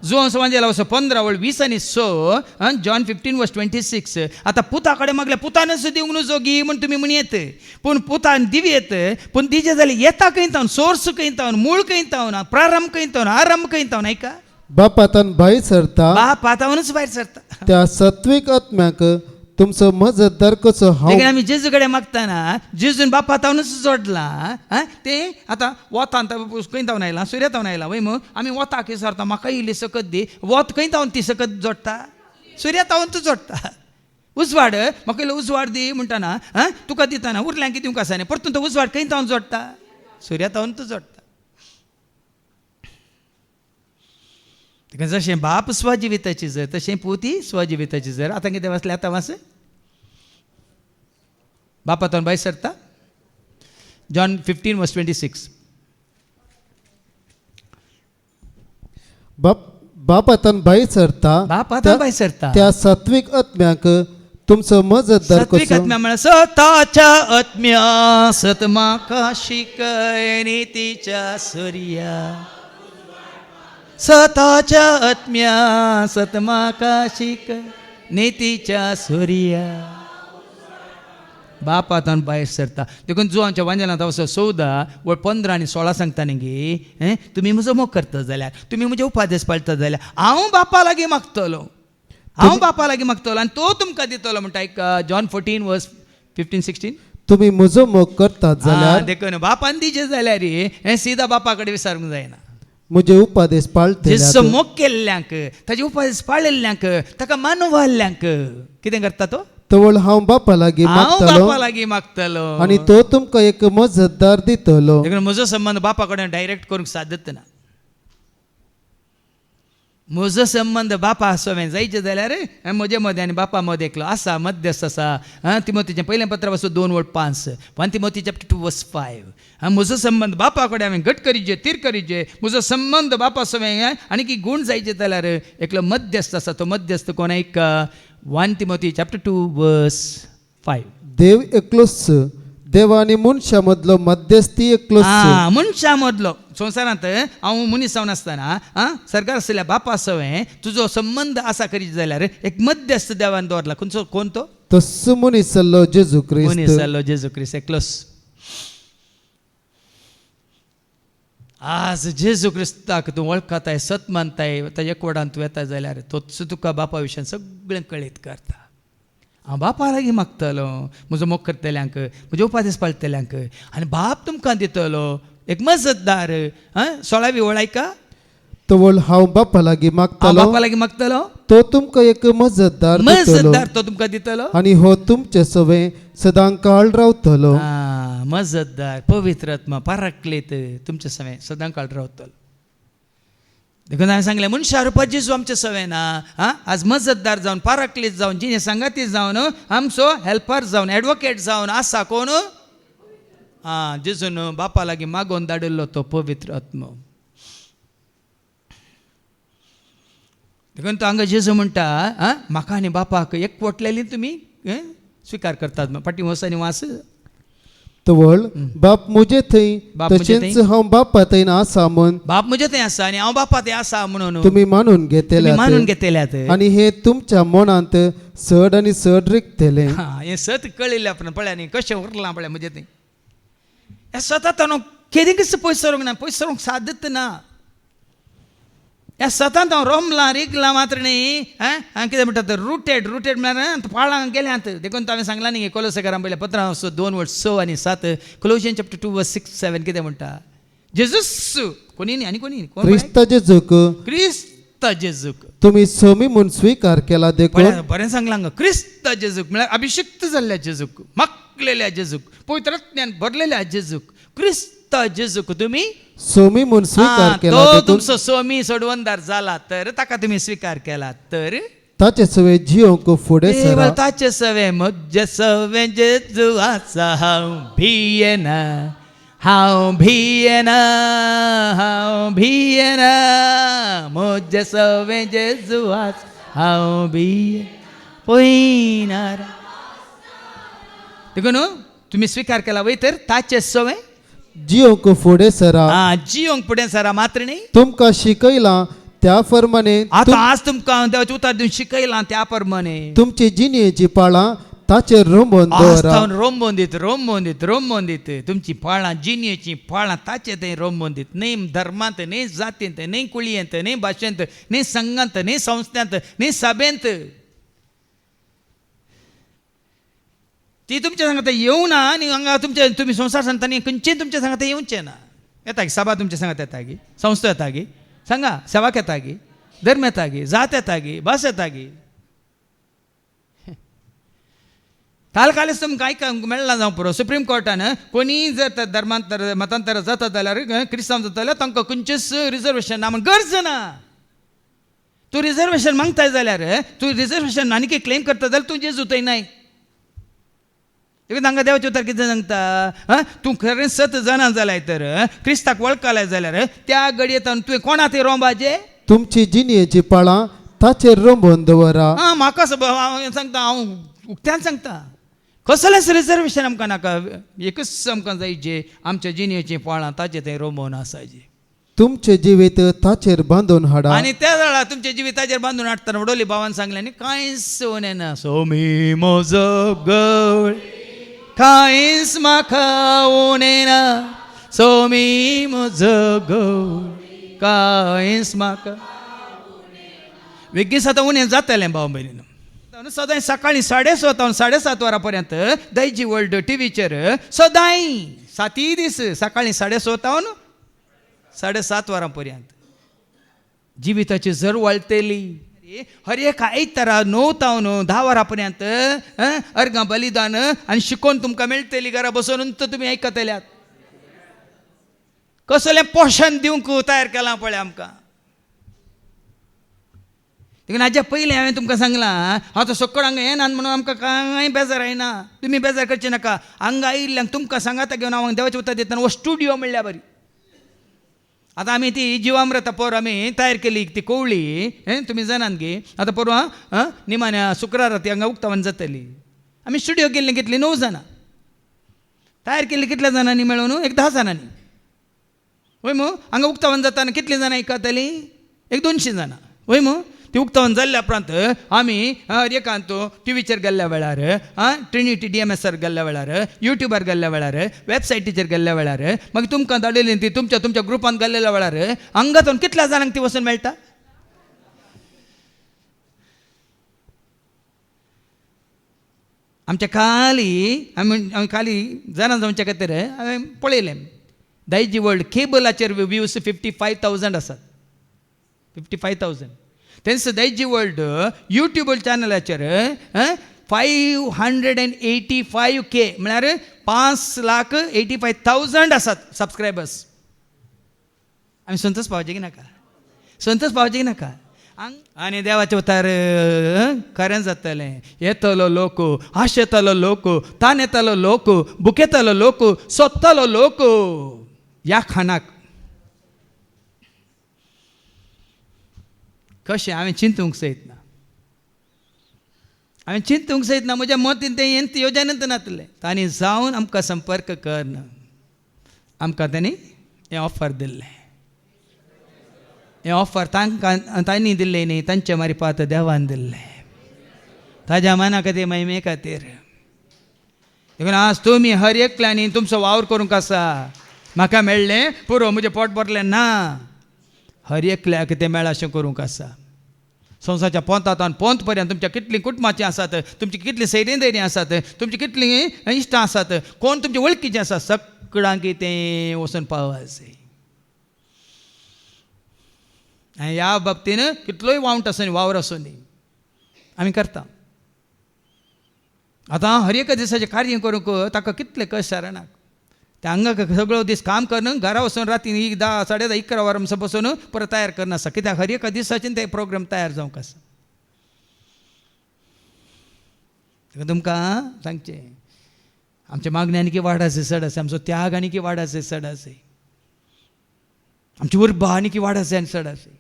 A: जुवांव संवांजेला वचो 15 वळ 20 आनी 6 जॉन 15:26. आतां पुता कडेन मागल्यार पुतानच दिवंक न्हू जोगी म्हण तुमी म्हण येत, पूण पुतान दिवी येत, पूण दिजें जाल्यार येता खंय तावन, सोर्स खंय तावन, मूळ खंय तावन, प्रारंभ खंय तावन, आरंभ खंय तावन. ऐका,
E: बापातान भायर सरता
A: बाप आतावनच भायर सरता.
E: त्या सत्वीक आत्म्याक तुमचो मजतदार कसो हांव
A: देखून आमी जेजू कडेन मागतना जेजून बापा तावनच जोडला. तें आतां वतान खंय तावन आयलां, सुर्या तावन आयलां वय मग आमी वताक विचारता म्हाका इल्ली सकत दी, वत खंय तावन ती सकत जोडटा, सुर्या तावन तूं जोडटा. उजवाड म्हाका इल्लो उजवाड दी म्हणटाना तुका दिताना उरल्यांक कितें दिवंक आसा न्ही, परतून तो उजवाड खंय तावन जोडटा, सुर्या तावन तूं जोडटा. जशें बाप स्वजिविताची जर तशें पुती स्वजिविताची जर. आतां कितें वाचलें, आतां वाच. बापातावन भायर सरता जॉन 15:26.
E: बापातान भायर सरता
A: बाप आतां भायर सरता.
E: त्या सत्वीक आत्म्याक तुमचो मजतदार
A: सत्विक
E: कसो
A: आत्म्या म्हळ्यार सताच्या आत्म्या सतमाका शिकय नीतीच्या सूर्या. सताच्या आत्म्या सतमाका शिकय नीतीच्या सूर्या. बापातान भायर सरता. देखून जुवांच्या वांजेलांत वचो 14 वळ 15 आनी 16 सांगता न्ही, तुमी म्हजो मोग करता जाल्यार, तुमी म्हजे उपादेश पाळटा जाल्यार हांव बापा लागीं मागतलो, हांव बापा लागीं मागतलो आनी तो तुमकां दितलो म्हणटा. एक जॉन 14:15-16.
E: तुमी म्हजो मोग करतात जाल्यार
A: देखून बापान दिजे जाल्यार हें सीदा बापा कडेन विचारूंक जायना.
E: म्हजे उपादेश पाळटले.
A: जेजो मोग केल्ल्यांक, ताजे उपादेश पाळिल्ल्यांक, ताका मानवाल्ल्यांक कितें करता तो,
E: तवळ हांव बापा लागीं
A: हांव
E: मागतलो
A: बापा लागीं मागतलो
E: आनी तो तुमकां एक मजतदार दितलो.
A: देखून म्हजो संबंध बापा कडेन डायरेक्ट करूंक सादत ना. म्हजो संबंध बापा आसोवें जायचे जाल्यार म्हजे मदें आनी बापा मदें एकलो आसा, मध्यस्थ आसा. तिमोथीचें पयलें पत्र वचो 2:5, 1 तिमोथी chapter 2:5. म्हजो संबंध बापा कडेन हांवें घट करीचे, तीर करीचे. म्हजो संबंध बापा आसोवें आनी की गूण जायचे जाल्यार एकलो मध्यस्थ आसा. तो मध्यस्थ कोण, एक 1 तिमोथी chapter 2:5.
E: देव एकलोच, देव आनी मनशा मदलो मध्यस्थी एकलोच.
A: मनशा मदलो संवसारांत हांव मनीस जावन आसतना सरकार आसल्या बापा आसोवें तुजो संबंध आसा करीत जाल्यार एक मध्यस्थ देवान दवरला. खंयचो कोण तो,
E: तस्सो मनीस जाल्लो जेजू
A: मनीस
E: क्रिस्त.
A: जाल्लो जेजू क्रिस्त एकलोच. आज जेजू क्रिस्ताक तूं वळखताय, सत मानताय, ताच्या एकवटान तूं येता जाल्यार तोच तुका बापा विशयान सगळें कळीत करता. हांव बापा लागीं मागतलो म्हजो मोग करतल्यांक, म्हजे उपादेश पाळटल्यांक, आनी बाप तुमकां दितलो एक मजतदार. 16वी वळ ऐका,
E: तवळ हांव बापा लागीं
A: हांव
E: मागतलो,
A: बापा लागीं मागतलो,
E: तो तुमकां एक मजतदार दितलो
A: मजतदार तो तुमकां दितलो.
E: आनी हो तुमचे सवें सदां काळ रावतलो.
A: मजतदार पवित्र आत्मा पाराक्लेत तुमचे सवें सदां काळ रावतलो. देखून हांवें सांगलें मनशा रुपात जेजू आमचे सवें ना. आज मजतदार जावन, पाराक्लीत जावन, जिने सांगाती जावन, आमचो हेल्पर जावन, एडवोकेट जावन आसा कोण, जेजून बापा लागीं मागोवन धाडिल्लो तो पवित्र आत्मा. देखून तो हांगा जेजू म्हणटा म्हाका आनी बापाक एकवटलेली तुमी स्विकार करतात. फाटीं वचनी वास.
E: तवळ बाप म्हजे थंय
A: बाप म्हजे
E: तशेंच हांव बापा थंय आसा म्हूण
A: बाप म्हजे थंय आसा आनी हांव बापा थंय आसा म्हणून
E: तुमी मानून
A: तुमी
E: घेतल्यात
A: मानून घेतल्यात.
E: आनी हे तुमच्या मनांत चड आनी चड रिगतलें.
A: हें सत कळिल्लें आपण पळय न्ही कशें उरलां पळय म्हणजे थंय. हें सतत हांव केदींच पयस सरूंक ना, पयस सरूंक सादत ना. ह्या सतत हांव रोमलां रिगलां मात्र न्ही. कितें म्हणटा रुटेड म्हळ्यार पाळांक गेल्यांत. देखून हांवें सांगलां न्ही कोलोसेकारां पयल्या 2:6 आनी 7. कोलोशियन chapter 2:6-7 कितें म्हणटा, जेजूस कोणी न्ही आनी कोणी
E: क्रिस्त जेजूक
A: क्रिस्त जेजूक
E: तुमी सोमी म्हूण स्विकार केला. देखून
A: बरें सांगलां हांगा, क्रिस्त जेजूक म्हळ्यार अभिषिक्त जाल्ल्या जेजूक, मागलेल्या जेजूक, पवित्रात्म्यान भरलेल्या जेजूक, क्रिस्त जेजूक तुमी
E: सोमी म्हूण स्विकार केला.
A: तो
E: देखून
A: तुमचो सोमी सोडवणदार जाला तर ताका तुमी स्विकार केला तर
E: ताचे सवे जियोंक फुडें सरा.
A: ताचे सवे म्हजे सवे जेजू आसा. हांव भियेना म्हजे सवे जेजू आसा. हांव भियेना पळयणार देखून तुम्ही स्वीकार केला वय तर ताचे सवय
E: जियोंक फुडें सरा.
A: जियोंक फुडें सरा मात्र नाही.
E: तुमकां शिकयलां त्या प्रमाणे
A: आता आज तुमकां देवाचे उतर दिवन शिकयलां त्या प्रमाणे
E: तुमची जिणेची पाळां ताचेर रोंबोवन दवरा.
A: रोंबोवन दीत तुमची पाळां जिणेची पाळां ताचे थंय रोंबोवन दीत. न्ही धर्मांत न्ही जातींत न्ही कुळयेंत न्ही भाशेंत न्ही संघांत न्ही संस्थांत न्ही सभेंत ती तुमच्या सांगात येऊ ना. आनी हांगा तुमचे तुम्ही संसार सांगता न्ही खंयचेय तुमच्या सांगात येवचें ना. येता गी सभा तुमच्या सांगात येता गी, संस्था येता गी, सांगा सेवाक येता गी, धर्म येता गी, जात येता गी, भास येता गी. तालकालीच तुमकां आयकूंक मेळना जावं पुरो. सुप्रीम कोर्टान कोणी जर धर्मांतर मतांतर जाता जाल्यार क्रिस्तांव जाता जाल्यार तांकां खंयचेच रिजर्वेशन ना म्हण गरज ना. तूं रिजर्वेशन मागताय जाल्यार तूं रिजर्वेशन आनी क्लेम करता जाल्यार तूं जेजू थंय नाय. तांकां देवाचें उतर कितें सांगता, तूं खरें सत जाणा जाल्यार तर क्रिस्ताक वळखलाय जाल्यार त्या घडयेंत तुवें कोणा थंय रोंबाचें.
E: तुमची जिणेची पाळां ताचेर रोंबोवन दवरा.
A: म्हाका सांगता हांव उक्त्यान सांगता कसलेंच रिजर्वेशन आमकां नाका. एकच आमकां जाय जे आमच्या जिणेचीं पाळां ताचे थंय रोंबोवन आसाय.
E: तुमचे जिवीत ताचेर बांदून हाडा.
A: आनी त्या वेळार तुमच्या जिविताचेर बांदून हाडटना वडोली भावान सांगलें आनी कांयच उणें ना. सोमी म्हजो गळ कांयच म्हाका उणें ना. सोमी म्हजो गळ कांयच म्हाका. बेगीन आतां उणें जातलें भाव भयणीनो. सदांय सकाळीं 6:30 तावन 7:30 वरां पर्यंत दैजी वर्ल्ड टीव्हीचेर सदांय 7 दीस सकाळीं 6:30 तावन 7:30 वरां पर्यंत जिविताची झर वळटली. हर एक आयतारा 9 तावन 10 वरां पर्यंत अर्गां बलिदान आनी शिकोवन तुमकां मेळटली. घरा बसून तुमी आयकतल्यात. कसलें पोषण दिवंक तयार केलां पळय आमकां. देखून हाज्या पयलीं हांवें तुमकां सांगलां हांव तो सक्कळ हांगा येना म्हणून आमकां कांय बेजार येना. तुमी बेजार करचे नाका. हांगा आयिल्ल्यांक तुमकां सांगाता घेवन हांव देवाचें उतर दितना हो स्टुडिओ म्हणल्यार बरी. आतां आमी ती जिवामृता पोर आमी तयार केली ती कोवळी तुमी जाणात गे. आतां परवा निमाण्या शुक्रारा ती हांगा उक्तावण जातली. आमी स्टुडिओ केल्ली कितली 9 जाणां तयार केल्ली. कितल्या जाणांनी मेळून एक 10 जाणांनी वय मू. हांगा उक्तावण जाताना कितलीं जाणां आयकतलीं एक 200 जाणां वय मू. ती उक्तावण जाल्ल्या उपरांत आमी एकांत टीव्हीचेर गेल्ल्या वेळार ट्रिनिटी DMSर गेल्ल्या वेळार युट्यूबार गेल्ल्या वेळार वेबसायटीचेर गेल्ल्या वेळार मागीर तुमकां धाडिल्ली ती तुमच्या ग्रुपान गेल्ल्या वेळार हांगातून कितल्या जाणांक ती वचून मेळटा. आमच्या आमी खाली जाणां जावचे खातीर हांवें पळयलें दैजी वर्ल्ड केबलाचेर व्ह्यूज 55,000 आसात. 55,000. तेंच दैजी वर्ल्ड यूट्यूब चॅनलाचेर 585K म्हळ्यार 5,85,000 आसात सबस्क्रायबर्स. आमी संतोश पावचे की नाका. संतोश पावचे की नाका. आनी देवाचें उतार खरें जातलें. येतलो लोक आशेतलो लोक तान येतलो लोक बुकेतलो लोक सोदतलो लोक ह्या खाणाक. कशें हांवें चिंतूंक सयत ना. हांवें चिंतूंक सयत ना. म्हज्या मतीन तें येवजनंत नातलें. तांणी जावन आमकां संपर्क करना. आमकां तांणी हें ऑफर दिल्लें. हें ऑफर तांणी दिल्लें न्ही तांचे मारिफात देवान दिल्लें ताज्या मना खातीर महिमे खातीर. देखून आज तुमी हर एकल्यानी तुमचो वावर करूंक आसा. म्हाका मेळ्ळें पुरो म्हजें पोट भरलें ना. हर एकल्याक तें मेळ अशें करूंक आसा. संवसाराच्या पोंतांत पोंत पर्यंत तुमच्या कितलीं कुटुंबाचीं आसात, तुमची कितलीं सैरीं दैरीं आसात, तुमची कितलीं इश्टां आसात, कोण तुमचे वळखीचें आसा, सगळ्यांक तें वचून पावोवं जाय. आनी ह्या बाबतीन कितलोय वावंट आसूं वावर आसूं न्ही आमी करता. आतां हर एका दिसाचें कार्य करूंक ताका कितले कश्ट शारणाक. ते हांगा सगळो दीस काम करून घरा वचून राती 10, 10:30, 11 वरां बसून परत तयार करनासता. कित्याक हर एका दिसाचें ते प्रोग्राम तयार जावंक आसा. तुमकां सांगचें आमच्या मागणी आनी की वाडाचे चड आसा. आमचो त्याग आनी की वाडाचे चड आसा. आमची उर्बा आनी की वाडाचे आनी चड आसा.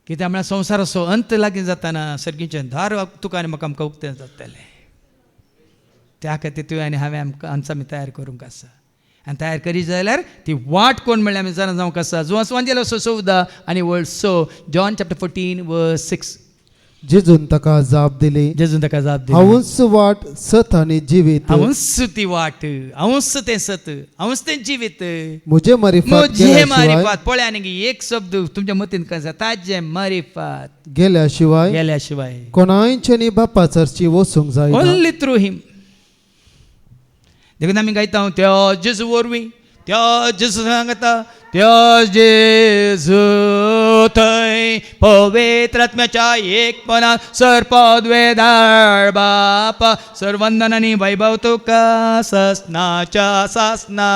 A: कित्याक म्हळ्यार संवसाराचो अंत लागीं जाताना सर्गीचें दार तुका आनी म्हाका आमकां उक्तें जातलें. त्या खातीर तुवें आनी हांवें आमी तयार करूंक आसा. आनी तयार करी जाल्यार ती वाट कोण म्हणल्यार आमी जाणा जावंक आसा. जुवांस वांजेलो 14 आनी वर्ड 6 जॉन चॅप्टर 14 वर्स 6.
E: जेजून ताका जाप दिली,
A: जेजून ताका जाप दिली,
E: हांवूच वाट सत आनी जिवीत,
A: हांवूच ती वाट, हांवूच तें सत, हांवूच तें जिवीत,
E: म्हजे मारिफात
A: म्हजे मारिफात. पळय आनी एक शब्द तुमच्या मतीन काय आसा, ताजे मारिफात
E: गेल्या शिवाय
A: गेल्या शिवाय
E: कोणायच्या नी बापा चर्ची वचूंक जायना.
A: ओन्ली थ्रू हिम. देखून आमी गायता त्या जेजू वरवीं, त्या जेजू सांगता, त्या जेजू थंय पवित्र आत्म्याच्या एकपणान सरपदवे धाड बापा, सर्वंदन आनी वैभव तुका ससनाच्या सासना.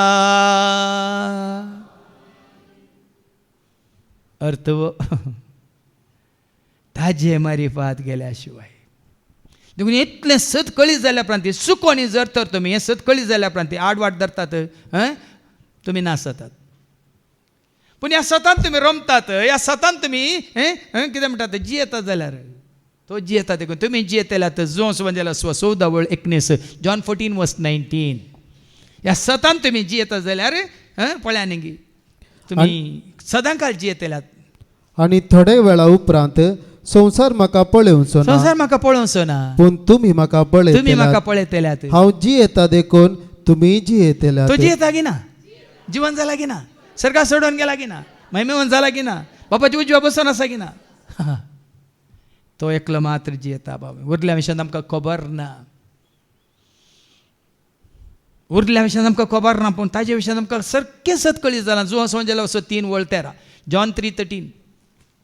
A: अर्थ ताजे मारिफात गेल्या शिवाय. देखून इतलें सत कळीत जाल्या प्रांती सुकोनी जर तर तुमी हें सत कळीत जाल्या प्रांती आडवाट धरतात, तुमी नासतात. पूण ह्या सतान तुमी रमतात, ह्या सतान तुमी कितें म्हणटात जियेतात जाल्यार तो जियेता. देखून तुमी जियेतल्यात जोस म्हणजे 14:19 जॉन 14 वर्स 19. ह्या सतान तुमी जियेतात जाल्यार पळया न्ही तुमी सदां काळ जियेतल्यात.
E: आनी थोडे वेळा उपरांत संवसार म्हाका पळोवचो ना,
A: संवसार म्हाका पळोवचो ना,
E: पूण तुम्ही म्हाका
A: तुमी म्हाका
E: पळयतल्यात.
A: पळयतल्यात.
E: हांव जियेता देखून तुम्ही जियेतल्यात.
A: तो जियेता की ना, जिवन जाला की ना, सर्गा सोडून गेला की ना, महिमेवन जाला की ना, बापाची उजव्या बसून आसा की ना, तो एकलो मात्र जियेता. बाबा उरल्या विशयान आमकां खबर ना, उरल्या विशयान आमकां खबर ना, पूण ताजे विशयान आमकां सारकें सत कळीत जालां. जुवां सोंजेलो असो 3 वर्ड 13 जॉन 3:13.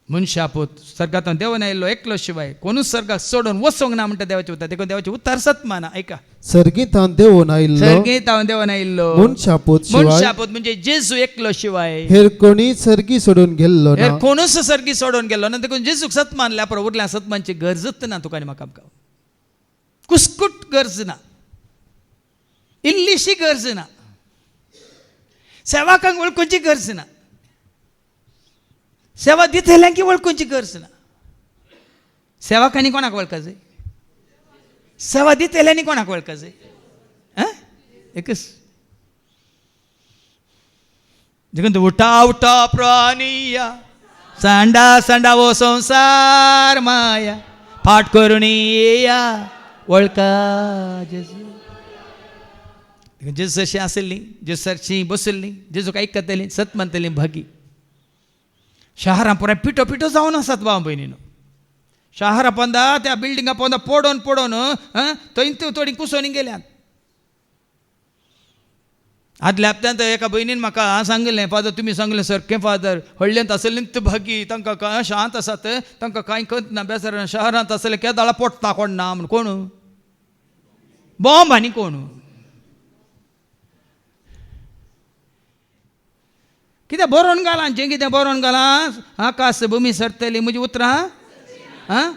A: मनशापूत सर्गांतून देवान आयिल्लो एकलो शिवाय कोणूच सर्गाक सोडून वचोंक ना म्हणटा देवाचें उतर. देखून देवाचें उतर सत माना. ऐका,
E: सर्गींतान देवून आयिल्लो
A: सर्गेंत हांव देवान आयिल्लो
E: मनशापूत शिवाय
A: मनशापूत म्हणजे जेजू एकलो शिवाय
E: हेर कोणी सर्गी सोडून गेल्लो
A: हेर
E: ना.
A: कोणूच सर्गी सोडून गेलो ना. देखून जेजूक सत मानल्या पुरो उरल्या सतमानची गरजच ना. तुका आनी म्हाका आमकां कुस्कूट गरज ना, इल्लीशी गरज ना, सेवाकांक वळखुची गरज ना, सेवा दितल्यांकी वळखुची गरज ना. सेवाकांनी कोणाक वळखा जाय, सेवा दितल्यांनी कोणाक वळखा जाय. एकच देखून उठा उठा प्राणिया, सांडा सांडा वो संसार माया, फाट करून येया वळखा जेजू. जेजू अशी आसली, जेजू सारशी बसली, जेजूक आयकतली, सत म्हणतली भागी. शहरां पुराय पिठो पिठो जावन आसात भाव भयणीनो. शहरां पोंदा त्या बिल्डिंगा पोंदा पडोवन पडोवन थंय थोडी कुसोनी गेल्यात. आदल्या हप्त्यांत एका भयणीन म्हाका सांगलें, फादर तुमी सांगलें सारकें फादर, हळ्ळेंत आसलें ते भागी तांकां काय शांत आसात, तांकां कांय करत ना बेजार. शहरांत आसलें केदाळा पोट्टा कोण ना म्हण, कोण बॉम्ब आनी कोण. कितें बरोवन घालां, जें कितें बरोवन घालां, आकाश भुमी सरतली म्हजी उतरां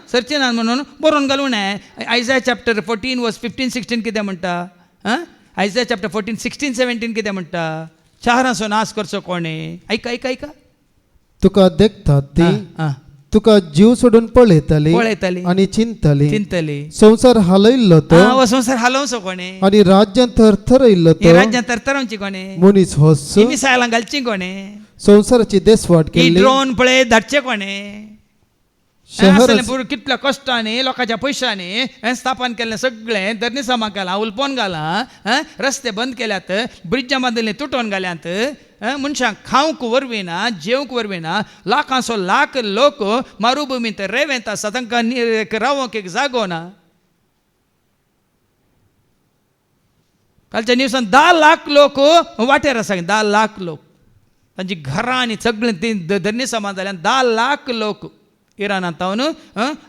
A: सरचिना म्हणून बरोवन घालूं नये. आयझाया चॅप्टर 14 वर्स 15-16 कितें म्हणटा, आयझाया चॅप्टर 14 16-17 कितें म्हणटा, शहराचो नाश करचो कोणें. ऐका ऐका ऐका,
E: तुका देखतात ती
A: आं,
E: तुका जीव सोडून पळयतली
A: पळयतली
E: आनी चिंतली.
A: चिंतली.
E: संवसार हालयल्लो तो
A: हो संवसार हालोवचो कोणें,
E: आनी राज्यान थरथरयल्लो
A: हे
E: तो
A: राज्यान तरतरावची कोणें,
E: मनीस होस.
A: मिसायलां घालची कोणें,
E: संवसाराची देसवाट
A: ही
E: केली.
A: ड्रोन पळय धाडचे कोणें.
E: शहर
A: पुरो कितल्या कश्टांनी लोकांच्या पयशांनी स्थापन केलें सगळें धर्नीसामा केलां, उलपोन घालां, रस्ते बंद केल्यात, ब्रिज्जां बांदिल्लीं तुटोवन घाल्यांत, मनशांक खावंक वरवीं ना, जेवंक वरवीं ना. लाखांचो लाख लोक मारुभुमींत रेवेंत आसा, तांकां रावंक एक जागो ना. कालच्या दिवसान 10 लाख लोक वाटेर आसा, 10 लाख लोक तांची घरां आनी सगळें धर्नीसामा जाल्यान 10 लाख लोक इराणांत तावन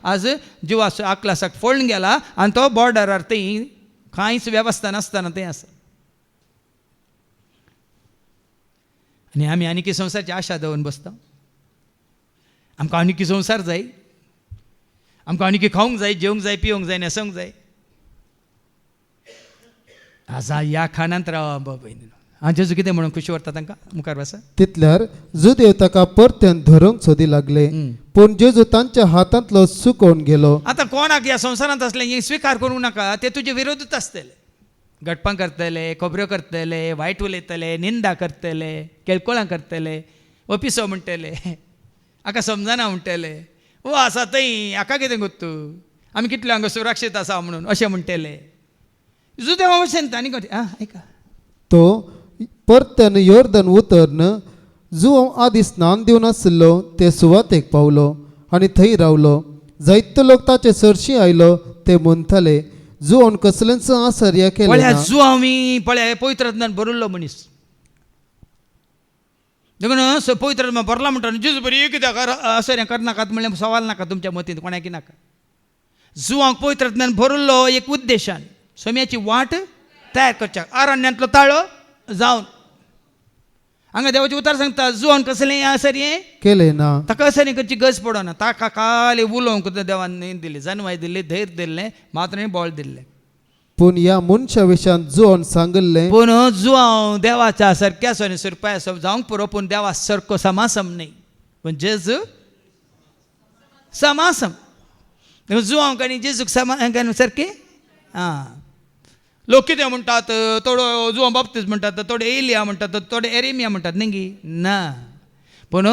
A: आज जिवा आकलासाक फोडून गेला. आनी तो बॉर्डरार थंय कांयच वेवस्था नासतना थंय आसा. आनी आमी आनीक संवसाराची आशा दवरून बसता. आमकां आनीक संवसार जाय, आमकां आनीक खावंक जाय, जेवंक जाय, पिवंक जाय, न्हेसोंक जाय. आजा ह्या खाणांत रावा बाबा भयणीनो, हां जेजू कितें म्हणून खुशी व्हरता तांकां मुखार वासा
E: तितल्यार जुदेव ताका परत्यान धरूंक सोदी लागले पूण जेजू तांच्या हातांतलो सुकोवन गेलो.
A: आतां कोणाक ह्या संवसारांत असलें हें स्विकार करूंक नाका ते तुजे विरोधूच आसतले. गटपां करतले, खोबऱ्यो करतले, वायट उलयतले, निंदा करतले, केळकोळां करतले, ओपिसो म्हणटले, हाका समजना म्हणटले, ओ आसा थंय हाका कितें गोत्तू, आमी कितले हांगा सुरक्षीत आसा म्हणून अशें म्हणटले. जुदेवा भशेन तांणी आं आयका
E: तो परत्यान योर्दन उतरन जुंव आदी स्नान दिवन आसलो ते सुवातेक पावलो आनी थंय रावलो. जायतो लोक ताचे सरशी आयलो ते म्हणटाले जुंवन कसलेंच आसर्य केलें
A: पळया
E: ना.
A: जुआमी पळया पवित्रात्म्यान भरिल्लो मनीस देखून पवित्रात्मा भरला म्हणटा जेजू बरी कित्याक आसर्य करनाकात म्हणल्यार सवाल नाका तुमच्या मतींत कोणाकी नाका. जुआंक पवित्रात्म्यान भरिल्लो एक उद्देशान सोम्याची वाट तयार करच्या अरण्यांतलो ताळो जावन हांगा देवाचे उतार सांगता जुआन कसलें आसर्य
E: केलें ना.
A: ताका आसर्य करची गरज पडना. ताका खाली उलोवंक देवान दिली, जन्माय दिली, धैर्य दिल्लें, मात्र बळ दिल्लें.
E: पूण ह्या मनशा विशयान जुआन सांगलें
A: पूण जुआंव देवाच्या सारक्यासो आनी सुरपायासो जावंक पुरो पूण देवा सारको समासम न्ही पूण जेजू समासम. जुआंक आनी जेजूक सारके आं लोक कितें म्हणटात थोडो जुआं बाप्तीस्ट म्हणटात, थोडे एलिया म्हणटात, थोडे एरेमिया म्हणटात न्ही ना. पूण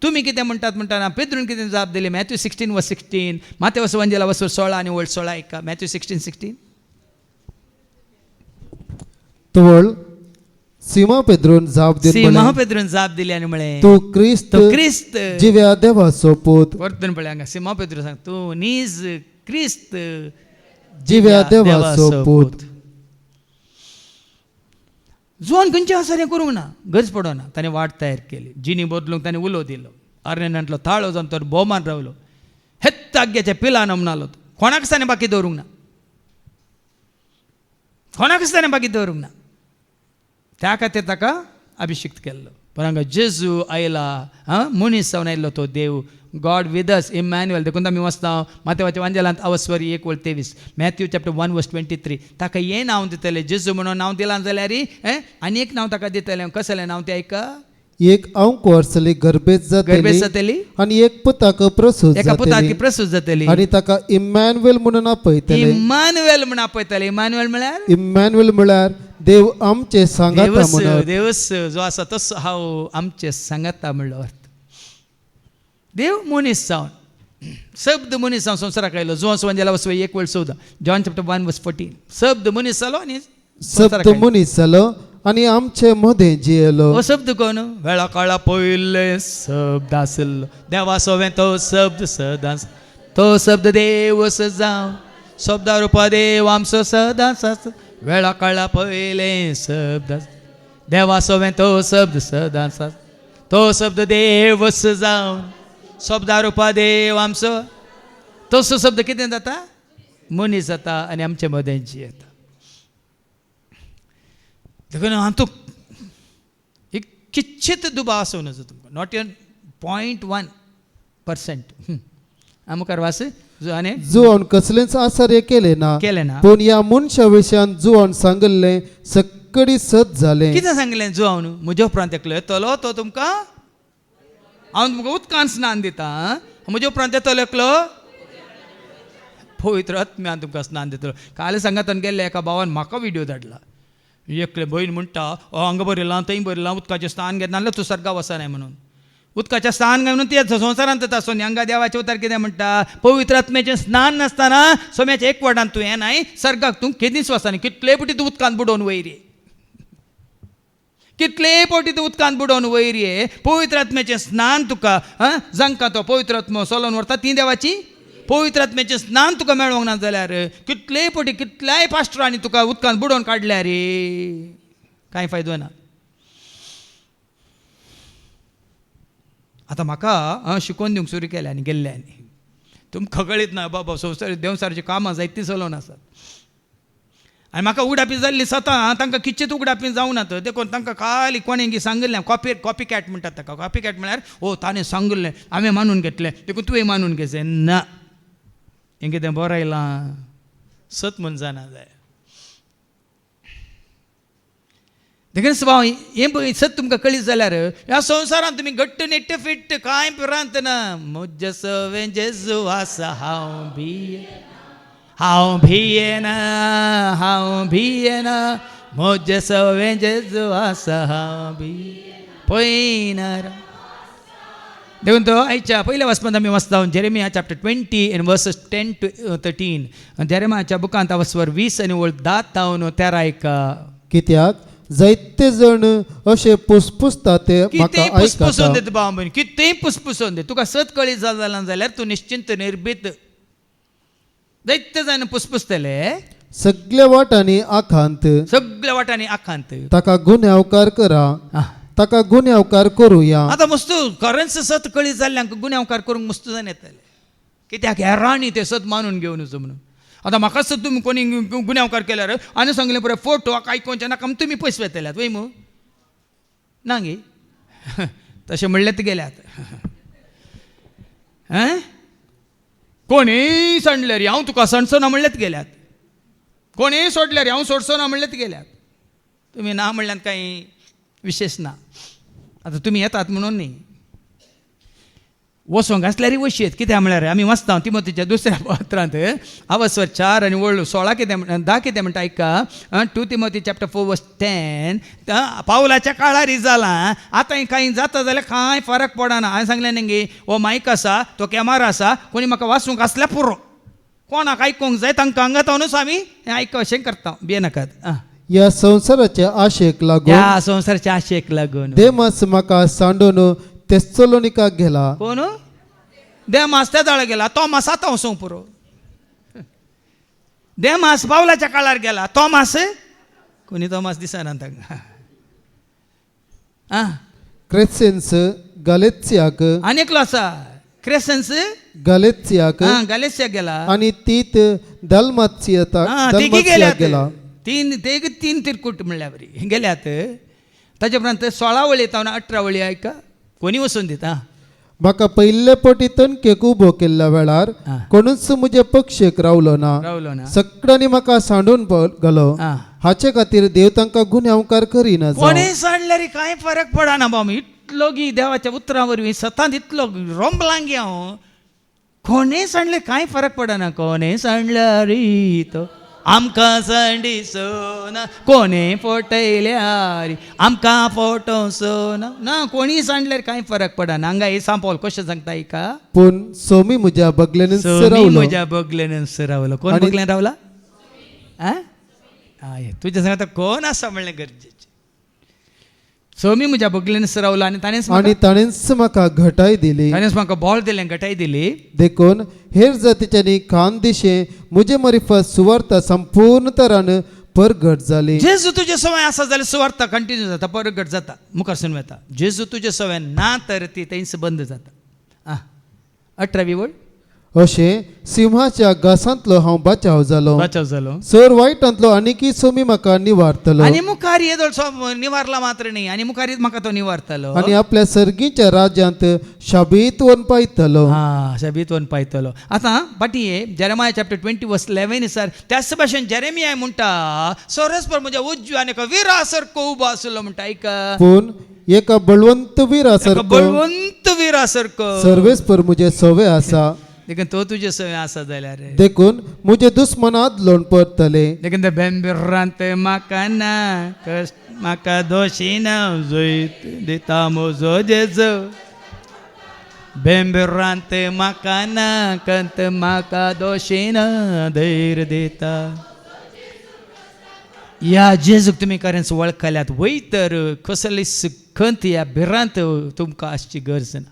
A: तुमी कितें म्हणटात म्हणटाना पेद्रून कितें जाप दिली मॅथ्यू 16:16 मातेवस वंजेला वसूर 16 आनी वोल्ड 16 एका मॅथ्यू 16:16
E: तवळ सीमा पेद्रोन जाप दिवन
A: सीमा
E: म्हळें,
A: पेद्रून जाप दिली आनी म्हळें
E: तू क्रिस्त
A: तो क्रिस्त
E: जिव्या देवाचो पूत
A: परतून पळय हांगा सीमा पेद्रू सांग तूं नीज क्रिस्त
E: जिव्या देवाचो पूत.
A: जुआन खंयचें आसर्य करूंक ना, गरज पडना. ताणें वाट तयार केली, जिनी बदलूंक ताणें उलो दिलो, अरण्यांतलो ताळो जावन तर भोवमान रावलो, हेत्त आग्याच्या पिलान अमनालो. कोणाकच ताणें बाकी दवरूंक ना, कोणाकच ताणें बाकी दवरूंक ना. त्या खातीर ताका अभिषेक केल्लो. पण हांगा जेजू आयला, मनीस जावन आयिल्लो तो देव, गॉड विथ अस, इमॅन्युअल. देखून आमी वाचता मातेवाच्या वांजेलांत अवस्वरी 1:23 मॅथ्यू चॅप्टर 1:23 ताका हें नांव दितलें जेजू म्हणून नांव दिलां जाल्यार आनी एक नांव ताका दितलें. कसलें नांव तें आयका.
E: एक अंक वर्सली गर्भेत
A: गर्भेत
E: जातली
A: जातली,
E: आनी एक पुताक प्रसूत
A: एका पुताची
E: जातली
A: प्रसूत जातली
E: आनी ताका इमॅन्युएल म्हणून आपयतले.
A: इमॅन्युएल म्हण आपयतले. इमॅन्युएल म्हळ्यार
E: इमॅन्युएल म्हळ्यार देव आमचे सांगाता
A: देवस
E: म्हणून.
A: देवस जो आसा तसो हांव आमचे सांगाता म्हणलो अर्थ. देव मनीस जावन शब्द मनीस जावन संवसाराक आयलो. जुआंस वंजेला वसवय 1:14 जॉन चॅप्टर 1:14 शब्द मनीस जालो आनी
E: शब्द मनीस जालो आनी आमचे मदें जियेलो.
A: हो शब्द कोण वेळा काळा पयले शब्द आसलो देवा सोवें तो शब्द सदांच तो शब्द देवस जावन शब्दा रुपा देव आमचो सदांच आसा. वेळा काळा पयले शब्द देवा सोवें तो शब्द सदांच आसा. तो शब्द देवस जावन शब्दा रुपा देव आमचो. तसो शब्द कितें जाता मनीस जाता आनी आमचे मदें जियेता. देखून हातूंत एक किंचित दुबाव आसूं नजो तुमकां, नॉट इवन 0.1%. मुखार वास आनी
E: जुआन कसलेंच आसर्य केलें ना.
A: केलें ना.
E: पूण ह्या मनशा विशयान जुआन सांगलें सक्कडी सत जालें.
A: कितें सांगलें जुआव न्हू म्हज्या उपरांत एकलो येतलो तो तुमकां हांव तुमकां उदकान स्नान दिता. म्हज्या उपरांत येतलो एकलो पवित्र आत्म्यान तुमकां स्नान दितलो. काल सांगातान गेल्ले एका भावान म्हाका व्हिडिओ धाडला. एकले भयण म्हणटा हांगा बरयलां थंय बरयलां उदकाचें स्नान घेतना जाल्यार तूं सर्गाक वचनाय म्हणून. उदकाचें स्नान घालून ते संवसारांत येता. सो हांगा देवाचे उतार कितें म्हणटा पवित्र आत्म्याचें स्नान नासतना सोम्याच्या एक वटान तूं येनाय सर्गाक तूं केदींच वचना. कितले फावटी तूं उदकांत बुडोवन वयर ये, कितले फावटी तूं उदकांत बुडोवन वयर ये. पवित्र आत्म्याचें स्नान तुका जांकां तो पवित्र आत्मो सोलोवन व्हरता ती देवाची पवित्र आत्म्याचें स्नान तुका मेळोंक ना जाल्यार कितले फावटी कितल्याय पास्टरांनी तुका उदकांत बुडोवन काडल्या रे कांय फायदो ना. आतां म्हाका शिकोवन दिवंक सुरू केलें आनी गेल्ल्यांनी तुमकां कळीत ना बाबा संवसार देवसारची कामां जायतीं चलोवन आसात. आनी म्हाका उगडापी जाल्ली सतां तांकां कितचीत उगडापी जावनात. देखून तांकां खाली कोणें सांगलें कॉपी कॅट म्हणटात ताका. कॉपी कॅट म्हळ्यार ओ ताणें सांगलें हांवें मानून घेतलें देखून तुवें मानून घेवचें ना. हें कितें बरें आयलां सत म्हूण जाणा जाय. देखीन भाव हें सत तुमकां कळीत जाल्यार ह्या संवसारांत तुमी घट्ट नेट्ट फिट्ट कांय पिरांत ना. म्हज्या सवें जेजू आसा हांव भियेना म्हज्या सवें जेजू आसा हांव पळयनार. देखून तो आयच्या पयल्या वचपांत आमी वाचता Jeremiah chapter 20 and verses 10 to 13. जेरेमियाच्या बुकांत वचवर 20 आनी 10 तावन 13 आयका.
E: कित्याक जायते जण अशे पुसपुसता ते म्हाका
A: कितेंय पुसपुसून
E: आयकता.
A: दे भाव बीन, कितेंय पुसपुसून दे. तुका सत कळीत जाल्यार तूं निश्चिंत निर्भीत. दैत्य जावन पुसपुसतले
E: सगळ्या वाटांनी आखांत
A: सगळ्या वाटांनी आखांत.
E: ताका गुन्यांवकार करा, ताका गुन्यांवकार करुया.
A: आतां मस्तू खरेंच सत कळीत जाल्ल्यांक गुन्यांवकार करूंक मस्त जावन येतले. कित्याक हे राणी ते सत मानून घेवन वचो म्हणून. आतां म्हाका सत तुमी कोणी गुन्यांवकार केल्यार आनी सांगलें पळय फोटो आयकोवचे नाका तुमी पयस वेतल्यात वय मू ना गे. तशें म्हणलें ते गेल्यात. कोणीय सांडल्यार हांव तुका सणसो ना म्हणलें गेल्यात. कोणीय सोडल्यार हांव सोडचो ना म्हणलें गेल्यात. तुमी ना म्हणल्यार कांय विशेष ना. आतां तुमी येतात म्हणून न्ही, वसोंक आसल्यारय वशीत. कित्याक म्हळ्यार आमी वाचता तिमोथीच्या दुसऱ्या पत्रांत आवस्वर 4 आनी 16 कितें 10 कितें म्हणटा आयका. 2 तिमोथी चॅप्टर 4 verse 10. पावलाच्या काळार जालां. आतां कांय जाता जाल्यार कांय फरक पडना. हांवें सांगलें न्ही हो मायक आसा तो कॅमेरा आसा, कोणी म्हाका वाचूंक आसल्यार पुरो. कोणाक आयकूंक जाय तांकां हांगातावनूच आमी हें आयक अशें करता. भियेनाकात.
E: या संसाराच्या आशेक लागून
A: ह्या संवसाराच्या आशेक लागून
E: देमास म्हाका सांडून तेस्सलोनिकाक गेला.
A: कोण देमास त्या जाळा गेला. तोमास आतां वचोंक पुरो. देमास पावलाच्या काळार गेला. तोमास कोणी तोमास दिसना तांकां.
E: क्रेसेन्स गालेत्सियाक
A: आनी एकलो आसा क्रेसन्स
E: गालेत्सियाक
A: गॅलेसिया गेला.
E: आनी तीत दलमात्सियाक
A: गेल्यात
E: गेला.
A: तीन तिरकूट म्हणल्या बरी गेल्यात. ताचे उपरांत 16 वळी येता 18 वळी आयका. कोणी वचून दिता.
E: म्हाका पयले पटी तणकेक उबो केल्ल्या वेळार कोणूच म्हजे पक्षेक रावलो ना. सगळ्यांनी म्हाका सांडून घालो. हाचे खातीर देव तांकां गुन्यांवकार करिना.
A: कोणी सांडल्यार कांय फरक पडना बाबा. इतलो गी देवाच्या उतरां वरवीं सतांत इतलो रोंबलां गे हांव. कोणेय सांडले कांय फरक पडना. कोणेय सांडल्यार तो आमकां सांडिसो ना. कोणेय फटयल्यार आमकां फटोवचो ना. कोणीय सांडल्यार कांय फरक पडना. हांगा हे सांपोल कशें सांगता का.
E: पूण सोमी म्हज्या बगलेन
A: म्हज्या बगलेन रावलो. कोण बगलेन रावला. तुजें सांगता कोण आसा म्हणलें गरजेचें. सोमी म्हज्या बगलेन रावलो आनी
E: ताणेंच म्हाका घटाय दिली.
A: ताणेंच म्हाका बॉल दिलें घटाय दिली.
E: देखून हेर जातीच्यांनी खान दिशे म्हजे मरिफत सुवार्ता संपूर्ण तरान परगट जाली.
A: जेजू तुजे सवय आसा जाल्यार सुवार्ता कंटिन्यू जाता, परगट जाता, मुखार सून वता. जेजू तुजे सवय ना तर ती थंयच बंद जाता. 18वी वळ.
E: अशें सिंहाच्या घासांतलो हांव बचाव जालो.
A: जालो.
E: सर वायटांतलो आनीकी सोमी म्हाका निवारतलो.
A: आनी मुखार येदोळसो निवारला मात्र न्ही. आनी मुखार म्हाका तो निवारतलो.
E: आनी आपल्या सर्गीच्या राज्यांत शाबीत वन पायतलो.
A: शाबीत वन पायतलो. आतां पाटी जेरेमिया चॅप्टर 20 verse 11 सर त्याच भाशेन जेरेमिया म्हणटा सोरसपर म्हज्या उजव्यान एका विरा सारको उबो आसलो म्हणटा. आयका.
E: पूण एका बळवंत विरा सारको
A: बळवंत विरा सारको
E: सर्वेस्पर म्हजे सवे आसा.
A: देखून तो तुजे सवय आसा जाल्यार
E: देखून म्हजे दुस्मनात लोण पडटले.
A: देखून ते बेंबिरांत म्हाका ना म्हाका दोशी ना जैत दिता म्हजो जेजू. बेंबिरांत म्हाका ना कंत म्हाका दोशी ना धैर्य दिता. ह्या जेजूक तुमी खरेंच वळखल्यात वय तर कसली खंत ह्या भिरांत तुमकां आसची गरज ना.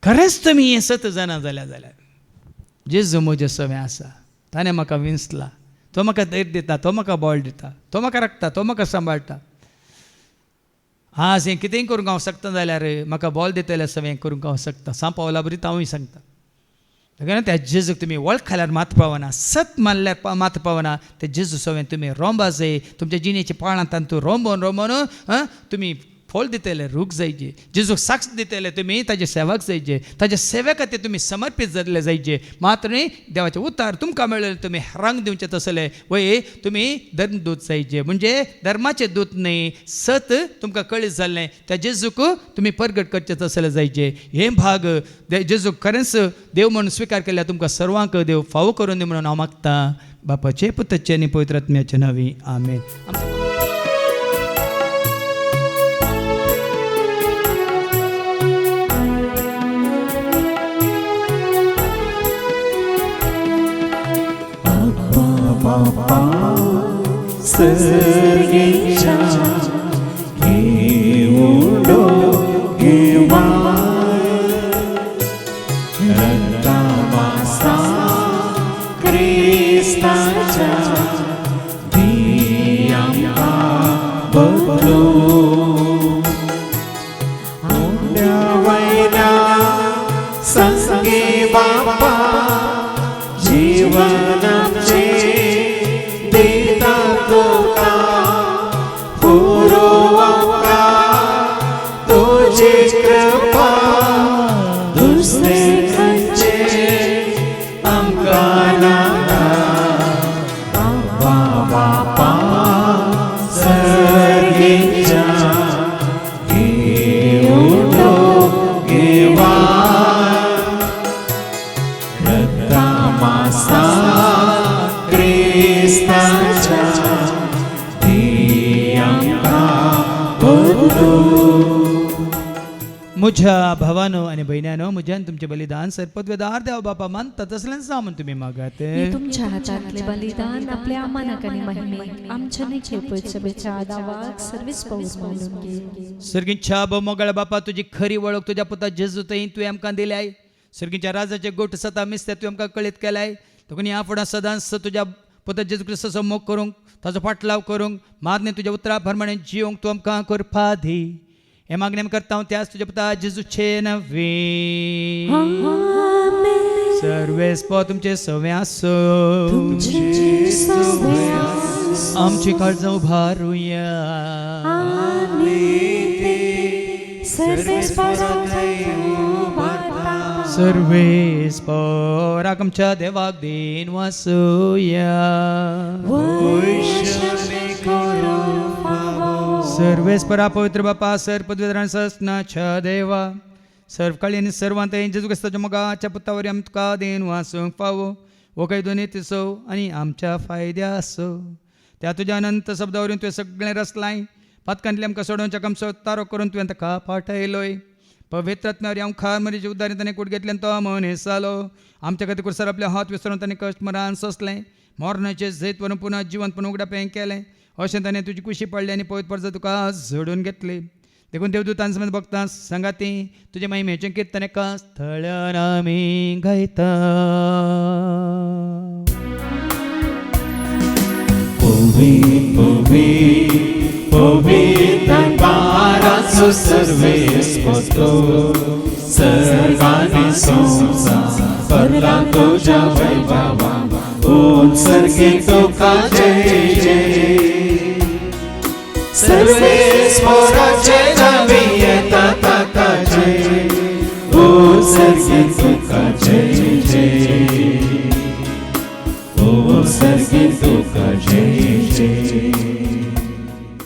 A: खरेंच तुमी हें सत जाणा जाल्यार जेजू म्हजे सवय आसा. ताणें म्हाका विंचला. तो म्हाका धैर्य दिता. तो म्हाका बळ दिता. तो म्हाका राखता. तो म्हाका सांबाळटा. आज हें कितेंय करूंक हांव शकता जाल्यार म्हाका बॉल दितल्या सवय करूंक हांव शकता. सांपावला बरी हांवूय सांगता. देखून त्या जेजूक तुमी वळखल्यार मात पावना. सत मानल्यार मात पावना. ते जेजू सवय तुमी रोंबा जाय. तुमच्या जिणेच्या पाळांत तूं रोंबोन तुमी फळ दितले रूख जायचे जेजूक साक्ष दितले तुमी ताजे सेवक जायचे ताजे सेवे खातीर तुमी समर्पीत जाल्ले जायचे मात्र न्ही देवाचे उतार तुमकां मेळ्ळेले तुमी हेरांक दिवचे तसले वय तुमी धर्मदूत जायचे म्हणजे धर्माचे दूत न्ही सत तुमकां कळीत जाल्लें त्या जेजूक तुमी परगट करचे तसले जायचे हे भाग जेजूक खरेंच देव म्हणून स्विकार केल्या तुमकां सर्वांक देव फावो करून दी म्हणून हांव मागतां बापाचे पुताचे आनी पवित्र आत्म्याचे नांवी आमेन.
B: सर्गेच्या घेऊडो घेवा रक्तामासा क्रिस्ताच्या दियांका बदलो मोठ्या वैना संगे बापा जीवनाचे देता तुका पुरोवका तुझी कृपा दुसरे खंयचे आमकां नाका बापा सर्गेच्या घेऊडो घेवा रक्तामासा क्रिस्ताच्या दियांका बदलो.
A: म्हज्या भावानो आनी भयण्यानो म्हज्यान तुमचे बलिदान सरपदवेदार देव बापा मानता तसलें सामून तुमी मागात.
D: मी तुमच्या हातातले बलिदान आपल्या अमानाक आणि महिमेक आमच्या निखळ पवित्रसभेच्या आदावाक सर्वीस पाऊस मानून घे.
A: सर्गीच्या मोगळ्या बापा तुजी खरी वळख तुज्या पुता जेजू थंय तुवें आमकां दिल्याय. सर्गीच्या राजाचे गोठ सता मिस्ते तुवें आमकां कळीत केल्याय. देखून ह्या फुडां सदांच तुज्या पुता जेजू क्रिस्ताचो मोग करूंक ताचो फाटलाव करूंक मारणे तुज्या उतरा प्रमाणे जिवंक तूं आमकां करपा दी. हे मागणें करता हांव त्याच तुज्या पुता जेजूचे नवे. सर्वेस्प तुमचे सवे आसो आमची काळजां उबारुया. सर्वेस्प राग आमच्या देवाक देन वासुया. सर्वेस्परा पवित्र बापा सर्पद्वेदान सस्नाच्या देवा सर्व काळी आनी सर्वांत जेजू क्रिस्ताच्या मोगाच्या पुतावरी आमकां देन वासूंक फावो वो काही दोनी तिसो आनी आमच्या फायद्या आसो. त्या तुज्या अनंत शब्दावरून तुवें सगळें रचलाय पातकांतले आमकां सोडोवच्या आमचो तारो करून तुवें ताका पाठयलोय. पवित्र आत्म्यावर हांव खार मरीचे उदारीत ताणें कूड घेतल्यान तो मनीस जालो. आमच्या खातीर कुसर आपले हात विसरून ताणें कश्ट मरान सोंसलें. मोरणाचें जैत व्हरून पुन्हा जिवंत उगड्या पें केलें. अशें ताणें तुजी कुशी पडली आनी पवित्र परजा तुका झडून घेतली. देखून देवदूतां समेत भक्तां सांगाती तुजे महिमेचें कीर्तन एका स्थळान आमी गायता.
B: पवित्र पाराचो सर्वेस्पो सर्वांनी संसार परला तुझ्या वैभवा उत्सर्गे तुका जय जय. सर्वेस्पराचे नावे येता ताका जय उत्सर्गे तुका जय जय उत्सर्गे तुका जय जय.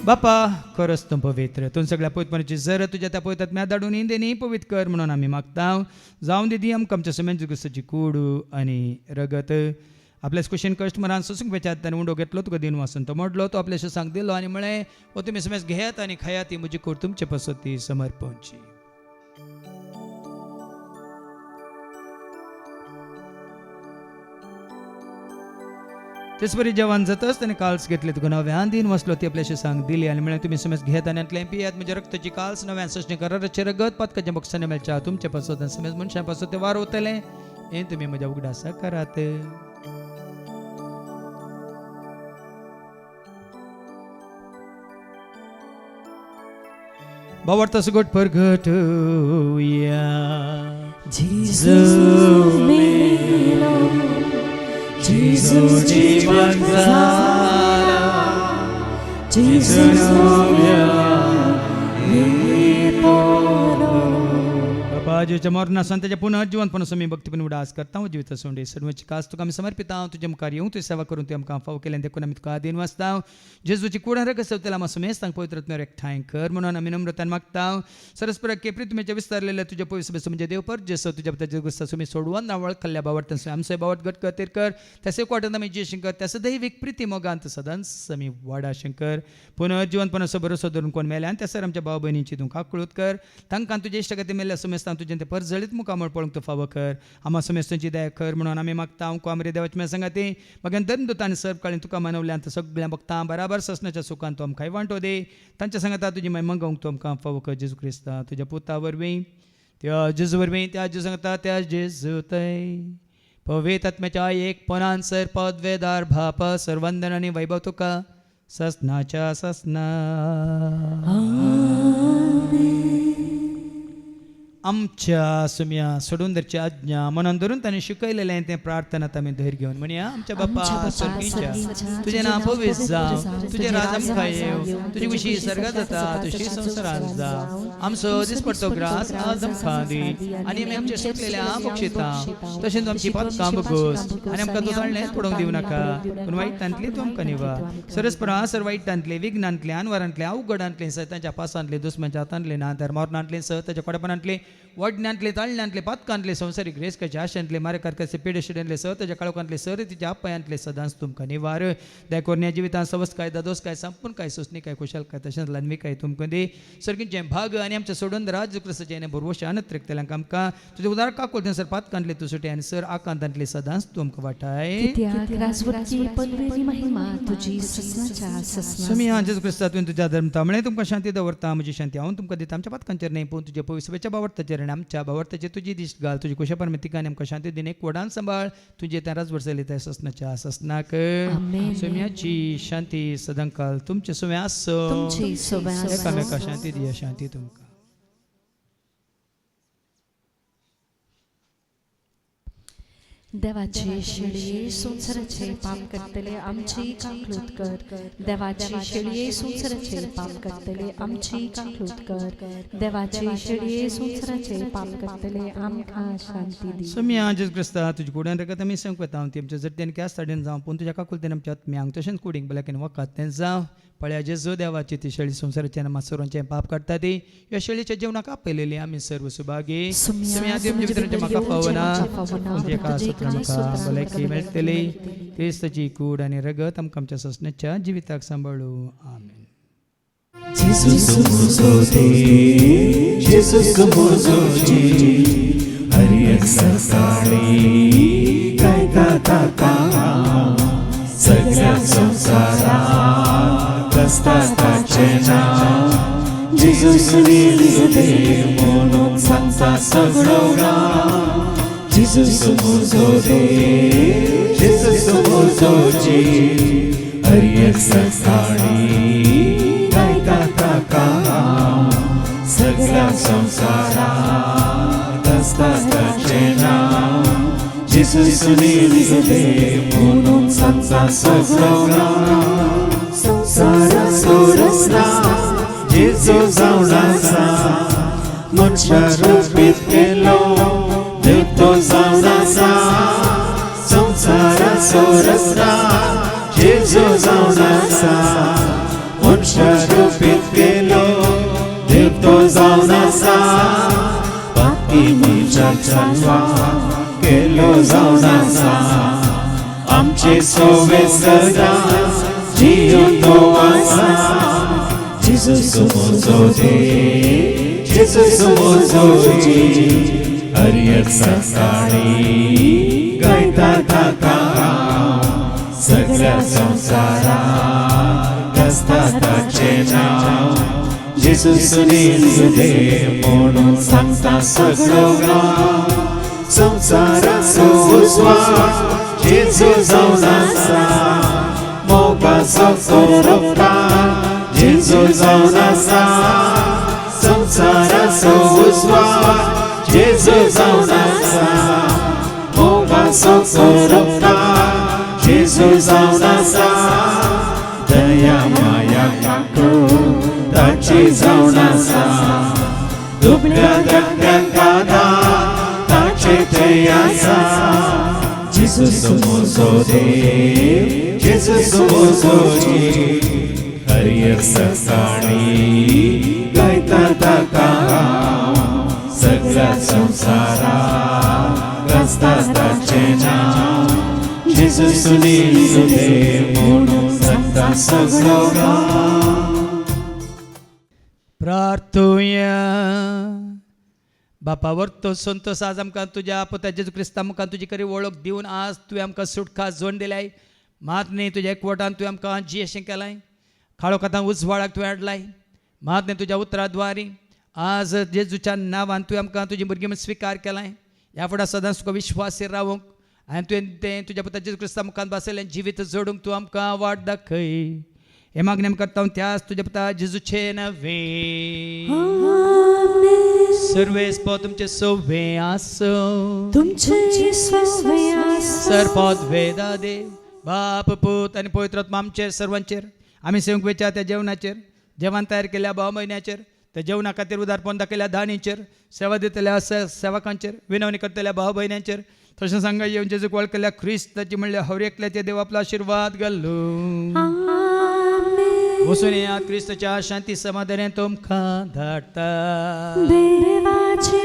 A: बापा खरंच तूं पवित्र तूं सगळ्या पवित्रपणाची जर तुज्या त्या पवित्र आत्म्या धाडून इंदेनी पवित्र कर म्हणून आमी मागता. जावं दिदी आमकां आमच्या समेत क्रिस्ताची कूड आनी रगत आपल्याच कुशीन कश्ट मरान सोसूंक वेचात ताणें उंडो घेतलो तुका दिन वासून तो मोडलो तो आपल्याशी सांग दिलो आनी म्हळें वो तुमी समेज घेयात आनी खायात ती म्हजी कूड तुमचे पसती समर्पणची. तेच बरी जेवण जाताच ताणें काल्स घेतले तुका नव्यान दिन वसलो ती आपल्याशी सांग दिली आनी म्हळें तुमी समेज घेयात आनी आतलें पियात म्हज्या रक्ताची काल्स नव्यान सशणी कराराचे रगत पदकाच्या बक्षांनी मेळच्या तुमचे पसत समेज मनशां पसत तें वारोवतलें हें तुमी म्हज्या उगडासा करात. बावरता सुगोट परगटुया.
B: Jesus मेलो Jesus जीवन जाला Jesus नव्या
A: जेच्या मरणासून त्याच्या पुनर्जीवनपण मी भक्तीपण उडास करता हांव जिविता सोंडे सर्वांची कास तुका आमी समर्पित हांव तुजे मुखार येवं तुजी सेवा करून तुवें आमकां फावो केलें देखून आमी तुका आदीन वाचता जेजूची कुडां रगत सवतेला आमकां सुमेस्त तांकां पवित्रत्म्यार एकठांय कर म्हणून आमी नम्रतान मागता सरस्पराक केप्री तुमच्या विस्तारलेल्या तुज्या पवित्र सभेचो म्हणजे देवपर जेसो तुज्या पुताच्या गुस्ता सुमी सोडवून नावळ खाल्ल्या बावट आमचे बावट गट कर कर त्यासे कोटांत आमी जे शंकर त्यास दैविक प्रिती मोगांत सदांच समी वाडा शंकर पुनर्जीवनपण असो भरोसो धरून कोण मेल्या आनी त्यासर आमच्या भाव भयणींची तूं काकळूत कर तांकां तुजे इश्टगती मेल्ल्या सुमेस्तां तुजें ते परजळीत मुखामळ पळोवंक तूं फावो कर आम्हा सुमेस्तांची दया कर म्हणून आमी मागता हांव कोमरे देवाच्या सांगाती मगन धर्मदूत आनी सर्व काळी तुका मानवल्यांत सगळ्या भक्तां बराबर ससनाच्या सुखान तूं आमकां वांटो दे तांच्या सांगाता तुजी महिमा गावंक तूं आमकां फावो कर जेजू क्रिस्ता तुज्या पुता वरवीं त्या जेजू वरवीं त्या जेजू सांगता त्या जेजू तय पवित्र आत्म्याच्या एक पणान सर पदवेदार भाप सर्वंदन आनी वैभव तुका ससनाच्या ससना आमच्या सुम्या सोडून धरची आज्ञा मनान धरून ताणें शिकयलेलें तें प्रार्थनात आमी धैर्य घेवन म्हणया आमच्या बापा स्वर्गीच्या तुजें नांव पवित्र जावं तुजें राज आमकां येवं तुजी कुशी सर्गात जाता तशी संवसारांत जावं आमचो दिसपडटो ग्रास आज आमकां दी आनी आमी आमच्या शिकलेल्या बक्षिता तशेंच आमची पातकां बगोस आनी आमकां तूं तळ्ळें पडोवंक दिवं नाका पूण वायटांतली तूं आमकां निवा सरस्परा सर वायटांतले विघ्नांतले अनवरांतले अवघडांतले सैतांच्या पासांतले दुस्मांच्या हातांतले नातर मरणांतले सताच्या कोडपणांतले वडण्यांतले ताळण्यांतले पातकांतले संवसारीक रेसकाच्या आशांतले मारेकारकाचे पेडेशिडेंतले सताच्या काळोखांतले सरतीच्या आपयांतले सदांच तुमकां निवार दयकोरण्या जिवितांत सवस काय दादोस काय संपूर्ण काय सुसणी काय कुशल काय तशेंच लानवी काय तुमकां दे सर्गींचे भाग आनी आमच्या सोडून राज क्रिस्ताचे आनी भरवशा अनंत रिक्तल्यांक आमकां तुजे उदार काकोल सर पातकांतले तूं सुटे आनी सर आकांतांतले सदांच तुमकां वाटाय सुमी हां जेजू क्रिस्ता तुवें तुज्या धर्मता म्हळें तुमकां शांती दवरता म्हजी शांती हांव तुमकां दिता आमच्या पातकांचेर न्हय पूण तुजे पवित्र बावडताचेर आनी आमच्या बावडताचेर तुजी दिश्ट घाल तुजी कुशा परमेतिकान आमकां शांती दिन एक वडान सांबाळ तुजे त्या राजवडसली त्या ससनाच्या ससनाक सुम्याची शांती सदांकाल तुमचे सुम्या आसो एकामेका शांती दिया शांती तुमकां
D: देवाची शिळये संसाराचे पाप करतले आमची काकलूत कर देवाची शिळये संसाराचे पाप करतले आमची काकलूत कर देवाची शिळये संसाराचे पाप करतले आमकां शांती दी
A: सुम्या जेजू क्रिस्ता तुजे कुड्यान रगत आमी संकता हांव ती आमच्या जट्ट्यान क्यास ताडेन जावं पूण तुज्या काकुलतेन आमच्या आत्म्यांक तशेंच कुडींक बल्याकेन वकात तें जावं पळया जेजू देवाची ती शेळी संसाराच्या मासोरांचे पाप काडटा ती ह्या शेळीच्या जेवणाक आपयलेली आमी सर्व सुभागी सुम्या देवच्या भितरचे म्हाका पावना तुजे एका सुत्र म्हाका भलायकी मेळटली क्रिस्ताची कूड आनी रगत आमकां आमच्या ससण्याच्या जिविताक सांबाळू आमेन
B: Jesus हरियक सरसाडी गायता ताका सगळ्या संसारात कष्टाचे नाव जेजूस निलिदे म्हणून सांगता सगळो गांव जेजूस म्हजो देव जेजूस म्हजो जीव हरियक सरसाडी गायता ताका सगळ्या संसारात कष्टाचे नाव जेजूस निलिदे म्हणून सांगता सगळो गांव संसारा सोरसना जेजू जावन आसा मनशा रूपीत केलो देव तो जावन आसा संसारा सोरसना जेजू जावन आसा मनशा रूपीत केलो देव तो जावन आसा बाकी मनशा जन्मा केलो जावन आसा आमचे सोवे सदां जियो आसा जेजूस म्हजो देव जेजूस म्हजो जीव हरियक सकाळी गायता ताका सगळ्या संसारात कष्टाचे नाव जेजूस निलिदे म्हणून सांगता सगळो गांव संसाराचो उजवाड जेजू जावन आसा मोगाचो कोरोपा जेजू जावन आसा संसाराचो उजवाड जेजू जावन आसा मोगाचो कोरोपा जेजू जावन आसा दया माया काको ताची जावन आसा दुबळ्या दंड्यांका ताचे जय आसा जेजूस मोजो देव जेजूस मोजो जीव हरियर सकाळी गायता ताका सगळ्या संसारात गाजता ताचे नाव जेजूस देव म्हणून सांगता सगळो गांव.
A: प्रार्थुया. बापावर तो संतोष आज आमकां तुज्या पुता जेजू क्रिस्ता मुखार तुजी खरी वळख दिवन आज तुवें आमकां सुटका जोड दिल्याय. मात न्ही तुज्या एकवटान तुवें आमकां जी अशें केलाय. खाळो कथां उजवाडाक तुवें हाडलाय. मात न्ही तुज्या उतराद्वारी आज जेजूच्या नांवान तुवें आमकां तुजी भुरगीं म्हूण स्विकार केलाय. ह्या फुडें सदांच तुका विश्वासीर रावूंक आनी तुवें तें तुज्या पुता जेजू क्रिस्ता मुखार बसयलें जिवीत जोडूंक तूं आमकां वाट दाखय. हे मागणें आमी करता त्याच तुज्या पुता जेजूचे नवे. सर्वेस्प तुमचे सोवे आसो.
D: तुमचे सवे आसो.
A: सरपद वेदा देव बाप पूत आनी पवित्र आत्मा आमचेर सर्वांचेर आमी सेवंक वेच्या त्या जेवणाचेर जेवण तयार केल्या भाव म्हयन्याचेर त्या जेवणा खातीर उदारपण दाखयल्या दानीचेर सेवा दितल्या सेवकांचेर विनवणी करतल्या भाव भयण्यांचेर तशें सांगा येवन जेजूक वळखल्या ख्रिस्ताची म्हणल्यार हर एकल्याचे देव आपलो आशिर्वाद घालूं. वचून येयात क्रिस्ताच्या शांती समाधानान तुमकां धाडटा.
D: देवाची